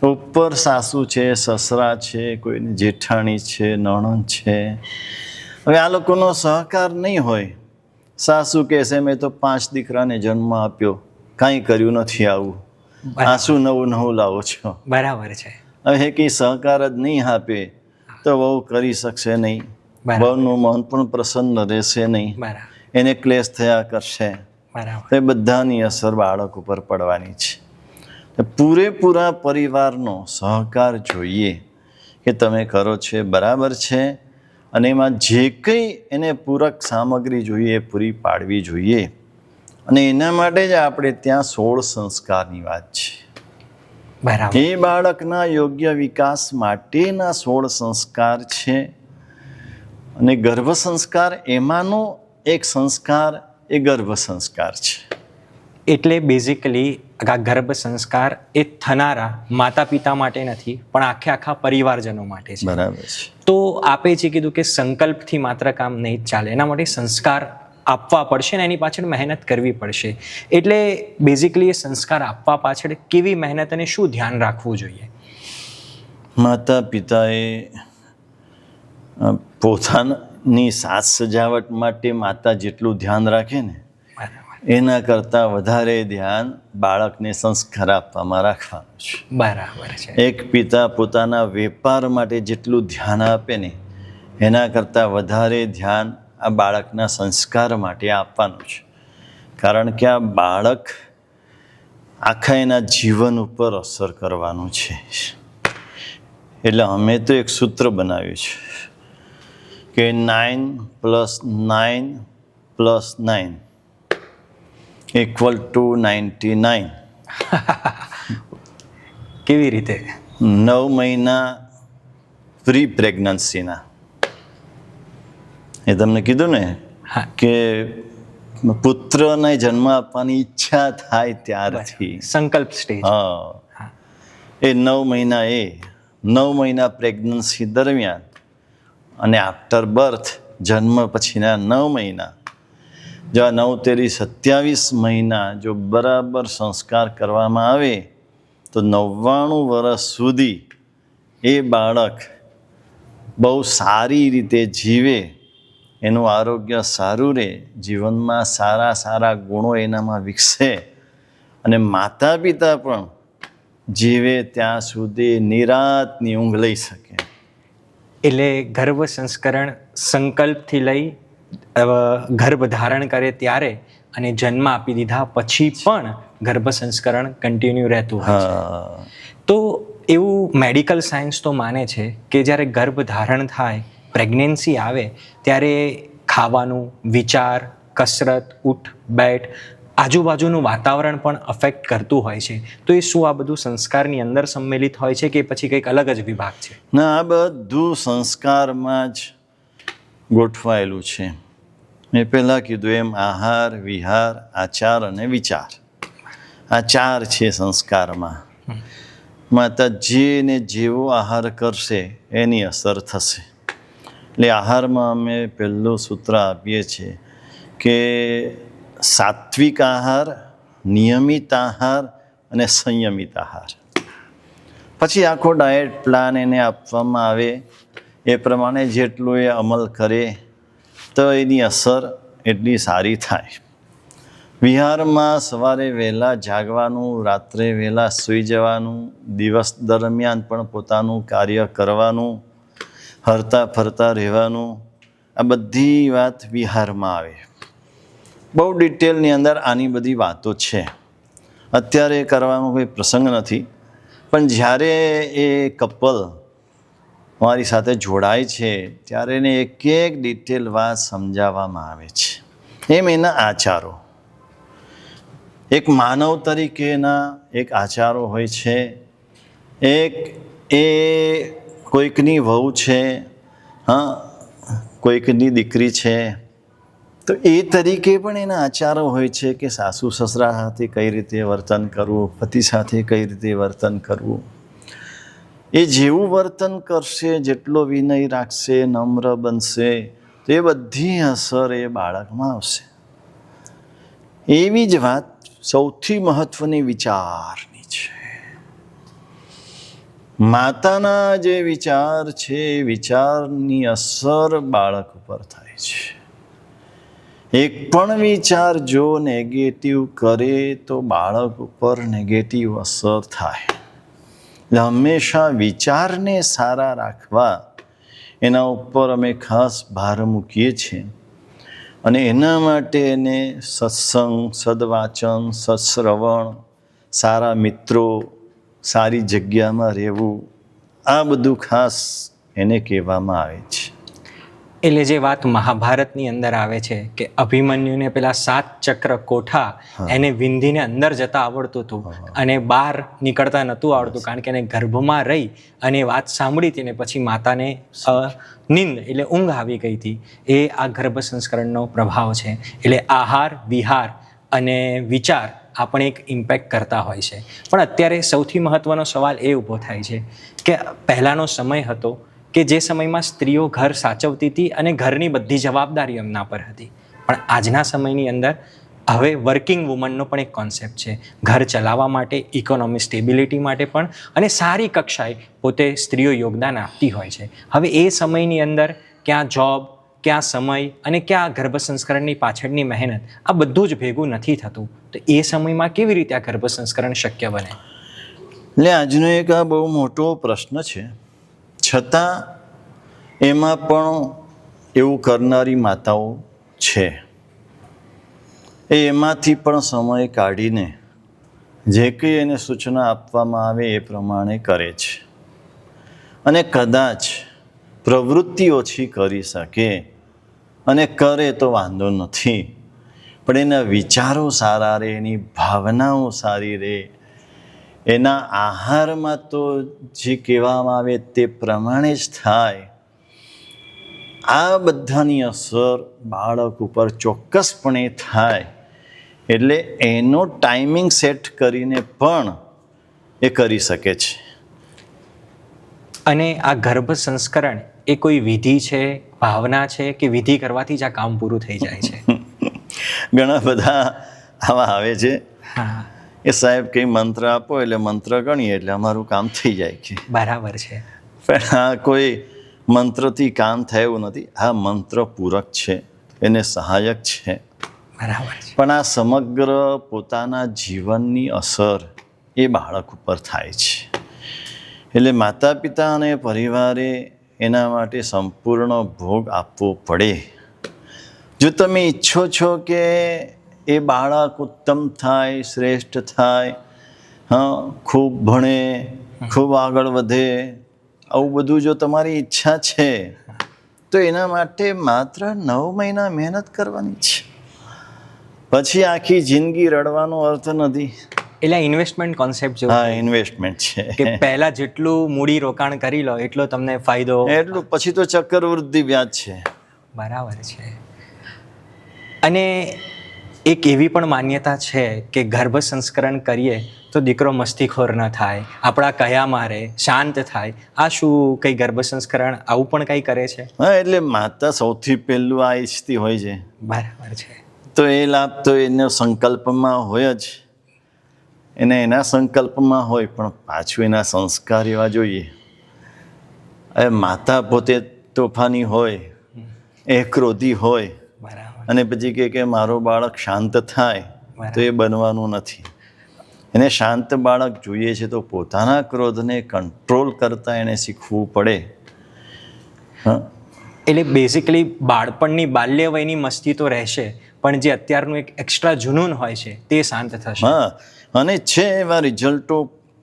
ઉપર સાસુ છે, સસરા છે, કોઈની જેઠાણી છે, નણંદ છે. હવે આ લોકોનો સહકાર નહીં હોય, સાસુ કહેશે મેં તો 5 દીકરાને જન્મ આપ્યો, કાંઈ કર્યું નથી, આવું આ શું નવું નવું લાવો છો. બરાબર છે. હવે કંઈ સહકાર જ નહીં આપે તો વહુ કરી શકશે નહીં, વહુનું મન પણ પ્રસન્ન રહેશે નહીં, એને ક્લેશ થયા કરશે. તો એ બધાની અસર બાળક ઉપર પડવાની છે. પૂરેપૂરા પરિવારનો સહકાર જોઈએ કે તમે કરો છો બરાબર છે, અને એમાં જે કંઈ એને પૂરક સામગ્રી જોઈએ એ પૂરી પાડવી જોઈએ. અને એના માટે જ આપણે ત્યાં 16 સંસ્કારની વાત છે. એ બાળકના યોગ્ય વિકાસ માટેના 16 સંસ્કાર છે. અને ગર્ભ સંસ્કાર એમાંનો એક સંસ્કાર એ ગર્ભ સંસ્કાર છે. એટલે બેઝિકલી આ ગર્ભ સંસ્કાર એ થનારા માતા પિતા માટે નથી, પણ આખા પરિવારજનો માટે છે. બરાબર છે. તો આપે જે કીધું કે સંકલ્પથી માત્ર કામ નહીં જ ચાલે, એના માટે સંસ્કાર આપવા પડશે ને એની પાછળ મહેનત કરવી પડશે. એટલે બેઝિકલી એ સંસ્કાર આપવા પાછળ કેવી મહેનત અને શું ધ્યાન રાખવું જોઈએ? માતા પિતાએ પોતાની સાજ સજાવટ માટે માતા જેટલું ધ્યાન રાખે ને, એના કરતાં વધારે ધ્યાન બાળકને સંસ્કાર આપવામાં રાખવાનું છે. બરાબર છે. એક પિતા પોતાના વેપાર માટે જેટલું ધ્યાન આપે ને, એના કરતાં વધારે ધ્યાન આ બાળકના સંસ્કાર માટે આપવાનું છે. કારણ કે આ બાળક આખા એના જીવન ઉપર અસર કરવાનું છે. એટલે અમે તો એક સૂત્ર બનાવ્યું છે કે 9 + 9 + 9 = 99. કેવી રીતે? 9 મહિના પ્રી પ્રેગ્નન્સીના, એ તમને કીધું ને કે પુત્રને જન્મ આપવાની ઈચ્છા થાય ત્યારથી સંકલ્પ સ્ટેજ. હા, એ 9 મહિના, એ 9 મહિના પ્રેગ્નન્સી દરમિયાન અને આફ્ટર બર્થ, જન્મ પછીના 9 મહિના, જો આ 9 તેરી 27 મહિના જો બરાબર સંસ્કાર કરવામાં આવે તો 99 વર્ષ સુધી એ બાળક બહુ સારી રીતે જીવે, એનું આરોગ્ય સારું રહે, જીવનમાં સારા સારા ગુણો એનામાં વિકસે અને માતા પિતા પણ જીવે ત્યાં સુધી નિરાંતની ઊંઘ લઈ શકે. એટલે ગર્ભ સંસ્કરણ સંકલ્પથી લઈ ગર્ભ ધારણ કરે ત્યારે અને જન્મ આપી દીધા પછી પણ ગર્ભ સંસ્કરણ કન્ટિન્યુ રહેતું હોય છે. તો એવું મેડિકલ સાયન્સ તો માને છે કે જ્યારે ગર્ભ ધારણ થાય, પ્રેગ્નન્સી આવે ત્યારે ખાવાનું, વિચાર, કસરત, ઉઠ બેઠ, આજુબાજુનું વાતાવરણ પણ અફેક્ટ કરતું હોય છે. તો એ શું આ બધું સંસ્કારની અંદર સંમેલિત હોય છે કે પછી કંઈક અલગ જ વિભાગ છે? ના, આ બધું સંસ્કારમાં જ ગોઠવાયેલું છે. મેં પહેલાં કીધું એમ આહાર, વિહાર, આચાર અને વિચાર, આ 4 છે સંસ્કારમાં. માતા જેને જેવો આહાર કરશે એની અસર થશે. એટલે આહારમાં અમે પહેલું સૂત્ર આપીએ છીએ કે સાત્વિક આહાર, નિયમિત આહાર અને સંયમિત આહાર. પછી આખો ડાયટ પ્લાન એને આપવામાં આવે, એ પ્રમાણે જેટલું એ અમલ કરે તો એની અસર એટલી સારી થાય. વિહારમાં સવારે વહેલા જાગવાનું, રાત્રે વહેલા સૂઈ જવાનું, દિવસ દરમિયાન પણ પોતાનું કાર્ય કરવાનું, હરતા ફરતા રહેવાનું, આ બધી વાત વિહારમાં આવે. બહુ ડિટેલની અંદર આની બધી વાતો છે. અત્યારે કરવાનો કોઈ પ્રસંગ નથી, પણ જ્યારે એ કપલ મારી સાથે જોડાય છે ત્યારે એને એક એક ડિટેલ વાત સમજાવવામાં આવે છે. એમ એના આચારો, એક માનવ તરીકેના એક આચારો હોય છે. એક એ કોઈકની વહુ છે, કોઈકની દીકરી છે, તો એ તરીકે પણ એના આચારો હોય છે કે સાસુ સસરા સાથે કઈ રીતે વર્તન કરવું, પતિ સાથે કઈ રીતે વર્તન કરવું. એ જેવું વર્તન કરશે, જેટલો વિનય રાખશે, નમ્ર બનશે, તો એ બધી અસર એ બાળકમાં આવશે. એવી જ વાત સૌથી મહત્વની વિચારની છે. માતાના જે વિચાર છે એ વિચારની અસર બાળક ઉપર થાય છે. એક પણ વિચાર જો નેગેટિવ કરે તો બાળક ઉપર નેગેટિવ અસર થાય. એટલે હંમેશા વિચારને સારા રાખવા એના ઉપર અમે ખાસ ભાર મૂકીએ છીએ. અને એના માટે એને સત્સંગ, સદવાચન, સત્શ્રવણ, સારા મિત્રો, સારી જગ્યામાં રહેવું, આ બધું ખાસ એને કહેવામાં આવે છે. એટલે જે વાત મહાભારતની અંદર આવે છે કે અભિમન્યુને પેલા 7 ચક્ર કોઠા એને વિંધીને અંદર જતા આવડતું હતું અને બહાર નીકળતા નહોતું આવડતું, કારણ કે એને ગર્ભમાં રહી અને વાત સાંભળી હતી ને પછી માતાને નિંદ એટલે ઊંઘ આવી ગઈ હતી. એ આ ગર્ભ સંસ્કરણનો પ્રભાવ છે. એટલે આહાર, વિહાર અને વિચાર આપણે એક ઇમ્પેક્ટ કરતા હોય છે. પણ અત્યારે સૌથી મહત્વનો સવાલ એ ઊભો થાય છે કે પહેલાંનો સમય હતો કે જે સમયમાં સ્ત્રીઓ ઘર સાચવતી હતી અને ઘરની બધી જવાબદારી એમના પર હતી. પણ આજના સમયની અંદર હવે વર્કિંગ વુમનનો પણ એક કોન્સેપ્ટ છે. ઘર ચલાવવા માટે, ઇકોનોમિક સ્ટેબિલિટી માટે પણ અને સારી કક્ષાએ પોતે સ્ત્રીઓ યોગદાન આપતી હોય છે. હવે એ સમયની અંદર ક્યાં જોબ, ક્યાં સમય અને ક્યાં ગર્ભ સંસ્કરણની પાછળની મહેનત, આ બધું જ ભેગું નથી થતું. તો એ સમયમાં કેવી રીતે આ ગર્ભ સંસ્કરણ શક્ય બને? એટલે આજનો એક આ બહુ મોટો પ્રશ્ન છે. છતાં એમાં પણ એવું કરનારી માતાઓ છે. એમાંથી પણ સમય કાઢીને જે કંઈ એને સૂચના આપવામાં આવે એ પ્રમાણે કરે છે. અને કદાચ પ્રવૃત્તિ ઓછી કરી શકે અને કરે તો વાંધો નથી, પણ એના વિચારો સારા રહે, એની ભાવનાઓ સારી રહે, એના આહારમાં તો જે કહેવામાં આવે તે પ્રમાણે જ થાય. આ બધાની અસર બાળક ઉપર ચોક્કસપણે થાય. એટલે એનો ટાઈમિંગ સેટ કરીને પણ એ કરી શકે છે. અને આ ગર્ભ સંસ્કરણ એ કોઈ વિધિ છે, ભાવના છે કે વિધિ કરવાથી જ આ કામ પૂરું થઈ જાય છે? ઘણા બધા આવા આવે છે હા, એ સાહેબ કંઈ મંત્ર આપો એટલે મંત્ર ગણીએ એટલે અમારું કામ થઈ જાય છે. બરાબર છે. પણ આ કોઈ મંત્રથી કામ થાય એવું નથી. આ મંત્ર પૂરક છે, એને સહાયક છે. બરાબર છે. પણ આ સમગ્ર પોતાના જીવનની અસર એ બાળક ઉપર થાય છે. એટલે માતા પિતા અને પરિવારે એના માટે સંપૂર્ણ ભોગ આપવો પડે. જો તમે ઈચ્છો છો કે એ બાળક ઉત્તમ થાય, શ્રેષ્ઠ થાય, ખૂબ ભણે, ખૂબ આગળ વધે, આવું બધું જો તમારી ઈચ્છા છે તો એના માટે માત્ર 9 મહિના મહેનત કરવાની છે. પછી આખી જિંદગી રડવાનો અર્થ નથી. એટલે ઇન્વેસ્ટમેન્ટ કોન્સેપ્ટ જેવું. હા, ઇન્વેસ્ટમેન્ટ છે કે પહેલા જેટલું મૂડી રોકાણ કરી લો એટલો તમને ફાયદો. એટલું પછી તો ચક્રવૃદ્ધિ વ્યાજ છે. બરાબર છે. અને એક એવી પણ માન્યતા છે કે ગર્ભ સંસ્કરણ કરીએ તો દીકરો મસ્તીખોર ન થાય, આપણા કયા મારે, શાંત થાય. આ શું કંઈ ગર્ભ સંસ્કરણ આવું પણ કંઈ કરે છે? હા, એટલે માતા સૌથી પહેલું આ ઈચ્છતી હોય છે. બરાબર છે. તો એ લાભ તો એનો સંકલ્પમાં હોય જ, એને એના સંકલ્પમાં હોય, પણ પાછું એના સંસ્કાર એવા જોઈએ. હવે માતા પોતે તોફાની હોય, એ ક્રોધી હોય, બરાબર. અને પછી કે મારો બાળક શાંત થાય, તો એ બનવાનું નથી. એને શાંત બાળક જોઈએ છે તો પોતાના ક્રોધને કંટ્રોલ કરતા એને શીખવું પડે. એટલે બેઝિકલી બાળપણની બાલ્ય વયની મસ્તી તો રહેશે, પણ જે અત્યારનું એક એક્સ્ટ્રા જુનૂન હોય છે તે શાંત થશે. હા, અને છે એવા રિઝલ્ટો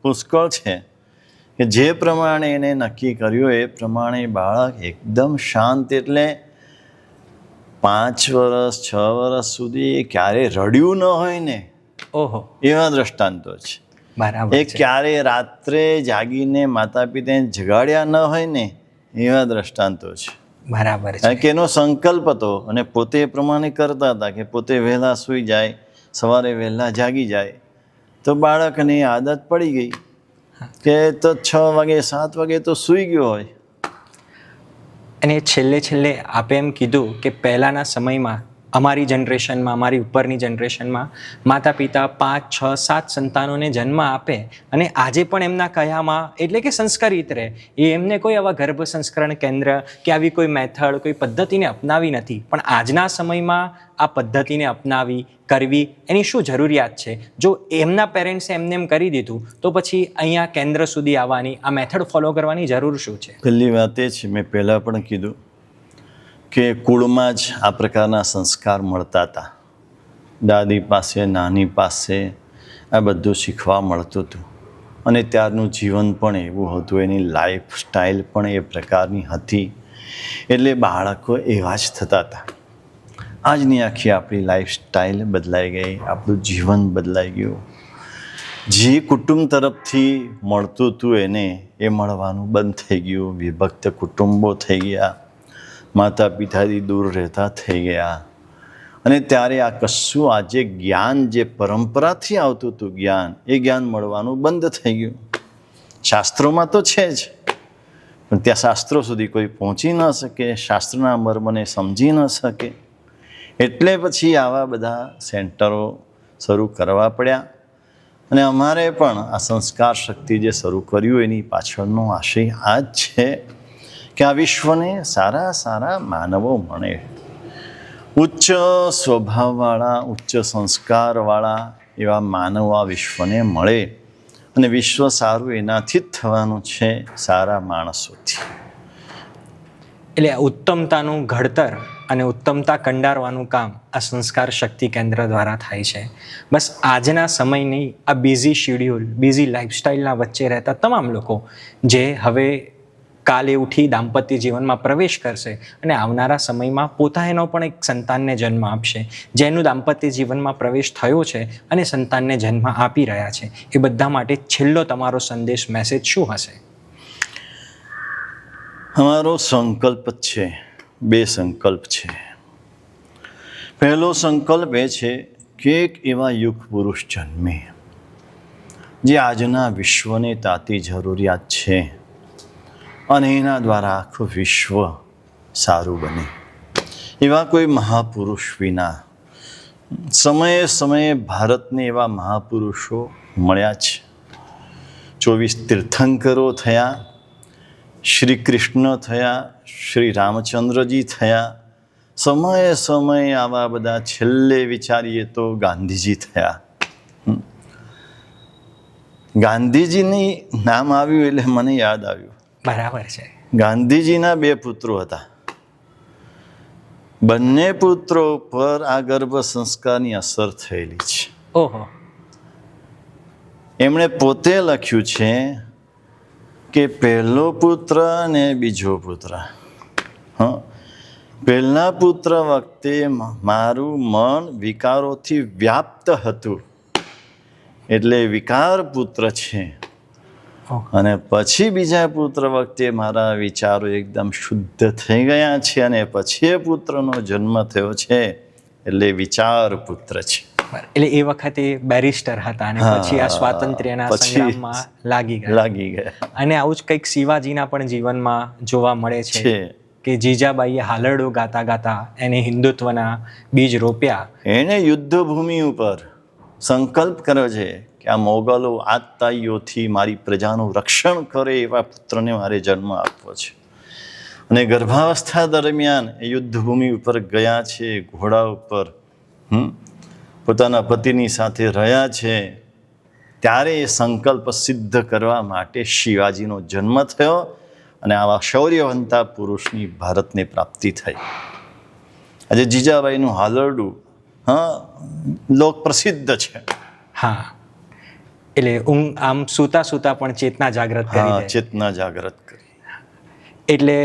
પુષ્કળ છે કે જે પ્રમાણે એને નક્કી કર્યું એ પ્રમાણે બાળક એકદમ શાંત. એટલે 5 વર્ષ 6 વર્ષ સુધી ક્યારે રડ્યું ન હોય ને, ઓહો, એવા દ્રષ્ટાંતો છે. બરાબર એ છે. ક્યારે રાત્રે જાગીને માતા પિતાને જગાડ્યા ન હોય ને, એવા દ્રષ્ટાંતો છે. બરાબર છે. કારણ કે એનો સંકલ્પ હતો અને પોતે એ પ્રમાણે કરતા હતા કે પોતે વહેલા સૂઈ જાય, સવારે વહેલા જાગી જાય. તો બાળકને આદત પડી ગઈ કે તો 6 વાગે 7 વાગે તો સૂઈ ગયો હોય. અને છેલ્લે આપે એમ કીધું કે પહેલાંના સમયમાં અમારી જનરેશનમાં, અમારી ઉપરની જનરેશનમાં માતા પિતા 5, 6, 7 સંતાનોને જન્મ આપે અને આજે પણ એમના કયામાં એટલે કે સંસ્કારિત રહે. એ એમને કોઈ આવા ગર્ભ સંસ્કરણ કેન્દ્ર કે આવી કોઈ મેથડ, કોઈ પદ્ધતિને અપનાવી નથી. પણ આજના સમયમાં આ પદ્ધતિને અપનાવી કરવી એની શું જરૂરિયાત છે? જો એમના પેરેન્ટ્સે એમને એમ કરી દીધું તો પછી અહીંયા કેન્દ્ર સુધી આવવાની, આ મેથડ ફોલો કરવાની જરૂર શું છે? પહેલી વાત એ છે, મેં પહેલાં પણ કીધું કે કુળમાં જ આ પ્રકારના સંસ્કાર મળતા હતા. દાદી પાસે, નાની પાસે આ બધું શીખવા મળતું હતું. અને ત્યારનું જીવન પણ એવું હતું, એની લાઈફ સ્ટાઈલ પણ એ પ્રકારની હતી. એટલે બાળકો એવા જ થતા હતા. આજની આખી આપણી લાઈફ સ્ટાઈલ બદલાઈ ગઈ, આપણું જીવન બદલાઈ ગયું. જે કુટુંબ તરફથી મળતું હતું એને એ મળવાનું બંધ થઈ ગયું. વિભક્ત કુટુંબો થઈ ગયા, માતા પિતાથી દૂર રહેતા થઈ ગયા. અને ત્યારે આ કશું આજે જ્ઞાન જે પરંપરાથી આવતું હતું જ્ઞાન, એ જ્ઞાન મળવાનું બંધ થઈ ગયું. શાસ્ત્રોમાં તો છે જ, પણ ત્યાં શાસ્ત્રો સુધી કોઈ પહોંચી ન શકે, શાસ્ત્રના મર્મને સમજી ન શકે. એટલે પછી આવા બધા સેન્ટરો શરૂ કરવા પડ્યા. અને અમારે પણ આ સંસ્કાર શક્તિ જે શરૂ કર્યું એની પાછળનો આશય આ જ છે કે આ વિશ્વને સારા સારા માનવો મળે, ઉચ્ચ સ્વભાવવાળા, ઉચ્ચ સંસ્કારવાળા એવા માનવો આ વિશ્વને મળે. અને વિશ્વ સારું એનાથી જ થવાનું છે, સારા માણસોથી. એટલે ઉત્તમતાનું ઘડતર અને ઉત્તમતા કંડારવાનું કામ આ સંસ્કાર શક્તિ કેન્દ્ર દ્વારા થાય છે. બસ આજના સમયની આ બિઝી શેડ્યુલ, બિઝી લાઈફસ્ટાઈલના વચ્ચે રહેતા તમામ લોકો જે હવે કાલે ઉઠી દાંપત્ય જીવનમાં પ્રવેશ કરશે અને આવનારા સમયમાં પોતાનો પણ એક સંતાનને જન્મ આપશે, જેનું દાંપત્ય જીવનમાં પ્રવેશ થયો છે અને સંતાનને જન્મ આપી રહ્યા છે, એ બધા માટે છેલ્લો તમારો સંદેશ, મેસેજ શું હશે? અમારો સંકલ્પ છે, 2 સંકલ્પ છે. પહેલો સંકલ્પ એ છે કે એક એવા યુગ પુરુષ જન્મે જે આજના વિશ્વને તાતી જરૂરિયાત છે અને એના દ્વારા આખું વિશ્વ સારું બને. એવા કોઈ મહાપુરુષ વિના સમયે સમયે ભારતને એવા મહાપુરુષો મળ્યા છે. 24 તીર્થંકરો થયા, શ્રી કૃષ્ણ થયા, શ્રી રામચંદ્રજી થયા, સમયે સમયે આવા બધા, છેલ્લે વિચારીએ તો ગાંધીજી થયા. ગાંધીજીની નામ આવ્યું એટલે મને યાદ આવ્યું. બરાબર છે. ગાંધીજીના 2 પુત્રો હતા. બંને પુત્રો પર આ ગર્ભ સંસ્કારની અસર થયેલી છે. ઓહો. એમણે પોતે લખ્યું છે કે પહેલો પુત્ર અને બીજો પુત્ર. પહેલા પુત્ર વખતે મારું મન વિકારોથી વ્યાપ્ત હતું, એટલે વિકાર પુત્ર છે. અને પછી બીજા પુત્ર વખતે મારા વિચારો એકદમ શુદ્ધ થઈ ગયા છે, અને પછી એ પુત્રનો જન્મ થયો છે, એટલે વિચાર પુત્ર છે. એટલે એ વખતે બેરિસ્ટર હતા અને પછી આ સ્વાતંત્ર્યના સંગ્રામમાં લાગી ગયા. અને આવું જ કંઈક શિવાજીના પણ જીવનમાં જોવા મળે છે કે જીજાબાઈએ હાલરડો ગાતા ગાતા એને હિન્દુત્વના બીજ રોપ્યા. એને યુદ્ધ ભૂમિ ઉપર સંકલ્પ કર્યો છે કે આ મોગલો આતતાઈઓથી મારી પ્રજાનું રક્ષણ કરે એવા પુત્રને મારે જન્મ આપવો છે. અને ગર્ભાવસ્થા દરમિયાન એ યુદ્ધભૂમિ ઉપર ગયા છે, ઘોડા ઉપર પોતાના પતિની સાથે રહ્યા છે. ત્યારે એ સંકલ્પ સિદ્ધ કરવા માટે શિવાજીનો જન્મ થયો, અને આવા શૌર્યવંતા પુરુષની ભારતને પ્રાપ્તિ થઈ. આજે જીજાબાઈનું હાલરડું લોક પ્રસિદ્ધ છે. હા, એટલે આમ સૂતા સૂતા પણ ચેતના જાગૃત કરી દે. ચેતના જાગૃત કરી. એટલે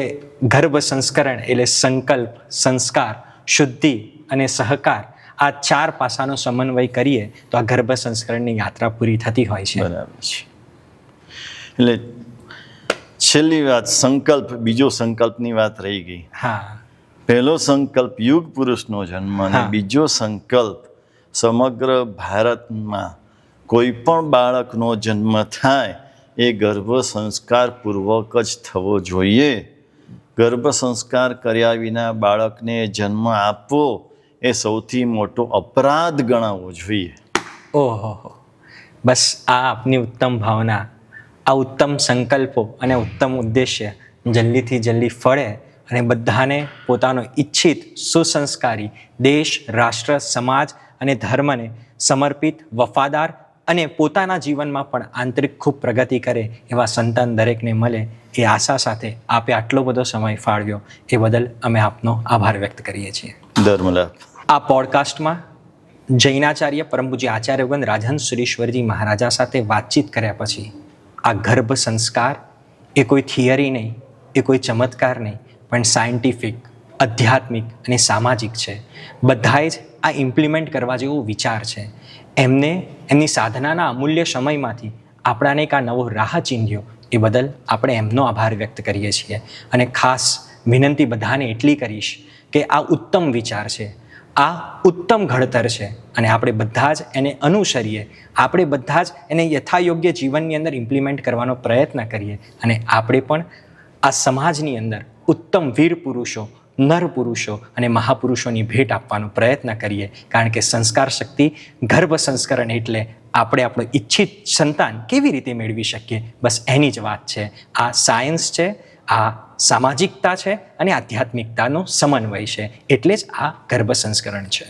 ગર્ભ સંસ્કરણ એટલે સંકલ્પ, સંસ્કાર, શુદ્ધિ અને સહકાર, આ 4 પાસાનો સમન્વય કરીએ તો આ ગર્ભ સંસ્કરણની યાત્રા પૂરી થતી હોય છે. બરાબર છે. એટલે છેલ્લી વાત સંકલ્પ, બીજો સંકલ્પની વાત રહી ગઈ. હા. પહેલો સંકલ્પ યુગ પુરુષનો જન્મ, અને બીજો સંકલ્પ સમગ્ર ભારતમાં કોઈ પણ બાળકનો જન્મ થાય એ ગર્ભ સંસ્કાર પૂર્વક જ થવો જોઈએ. ગર્ભ સંસ્કાર કર્યા વિના બાળકને જન્મ આપવો એ સૌથી મોટો અપરાધ ગણાવવો જોઈએ. ઓહો, બસ આ આપની ઉત્તમ ભાવના, આ ઉત્તમ સંકલ્પો અને ઉત્તમ ઉદ્દેશ્ય જલ્દીથી જલ્દી ફળે અને બધાને પોતાનો ઈચ્છિત સુસંસ્કારી દેશ, રાષ્ટ્ર, સમાજ અને ધર્મને સમર્પિત, વફાદાર અને પોતાના જીવનમાં પણ આંતરિક ખૂબ પ્રગતિ કરે એવા સંતાન દરેકને મળે એ આશા સાથે આપે આટલો બધો સમય ફાળવ્યો એ બદલ અમે આપનો આભાર વ્યક્ત કરીએ છીએ. ધર્મલાભ. આ પોડકાસ્ટમાં જૈનાચાર્ય પરમ પૂજ્ય આચાર્યગણ રાજહંસ સુરેશ્વરજી મહારાજા સાથે વાતચીત કર્યા પછી આ ગર્ભ સંસ્કાર એ કોઈ થિયરી નહીં, એ કોઈ ચમત્કાર નહીં, પણ સાયન્ટિફિક, આધ્યાત્મિક અને સામાજિક છે. બધાએ જ આ ઇમ્પ્લિમેન્ટ કરવા જેવો વિચાર છે. એમની સાધનાના અમૂલ્ય સમયમાંથી આપણાને એક આ નવો રાહ ચીંધ્યો એ બદલ આપણે એમનો આભાર વ્યક્ત કરીએ છીએ. અને ખાસ વિનંતી બધાને એટલી કરીશ કે આ ઉત્તમ વિચાર છે, આ ઉત્તમ ઘડતર છે, અને આપણે બધા જ એને અનુસરીએ, આપણે બધા જ એને યથાયોગ્ય જીવનની અંદર ઇમ્પ્લિમેન્ટ કરવાનો પ્રયત્ન કરીએ, અને આપણે પણ આ સમાજની અંદર ઉત્તમ વીર પુરુષો, નર પુરુષો અને મહાપુરુષોની ભેટ આપવાનો પ્રયત્ન કરીએ. કારણ કે સંસ્કાર શક્તિ, ગર્ભ સંસ્કરણ એટલે આપણે આપણો ઈચ્છિત સંતાન કેવી રીતે મેળવી શકીએ, બસ એની જ વાત છે. આ સાયન્સ છે, આ સામાજિકતા છે અને આધ્યાત્મિકતાનો સમન્વય છે, એટલે જ આ ગર્ભ સંસ્કરણ છે.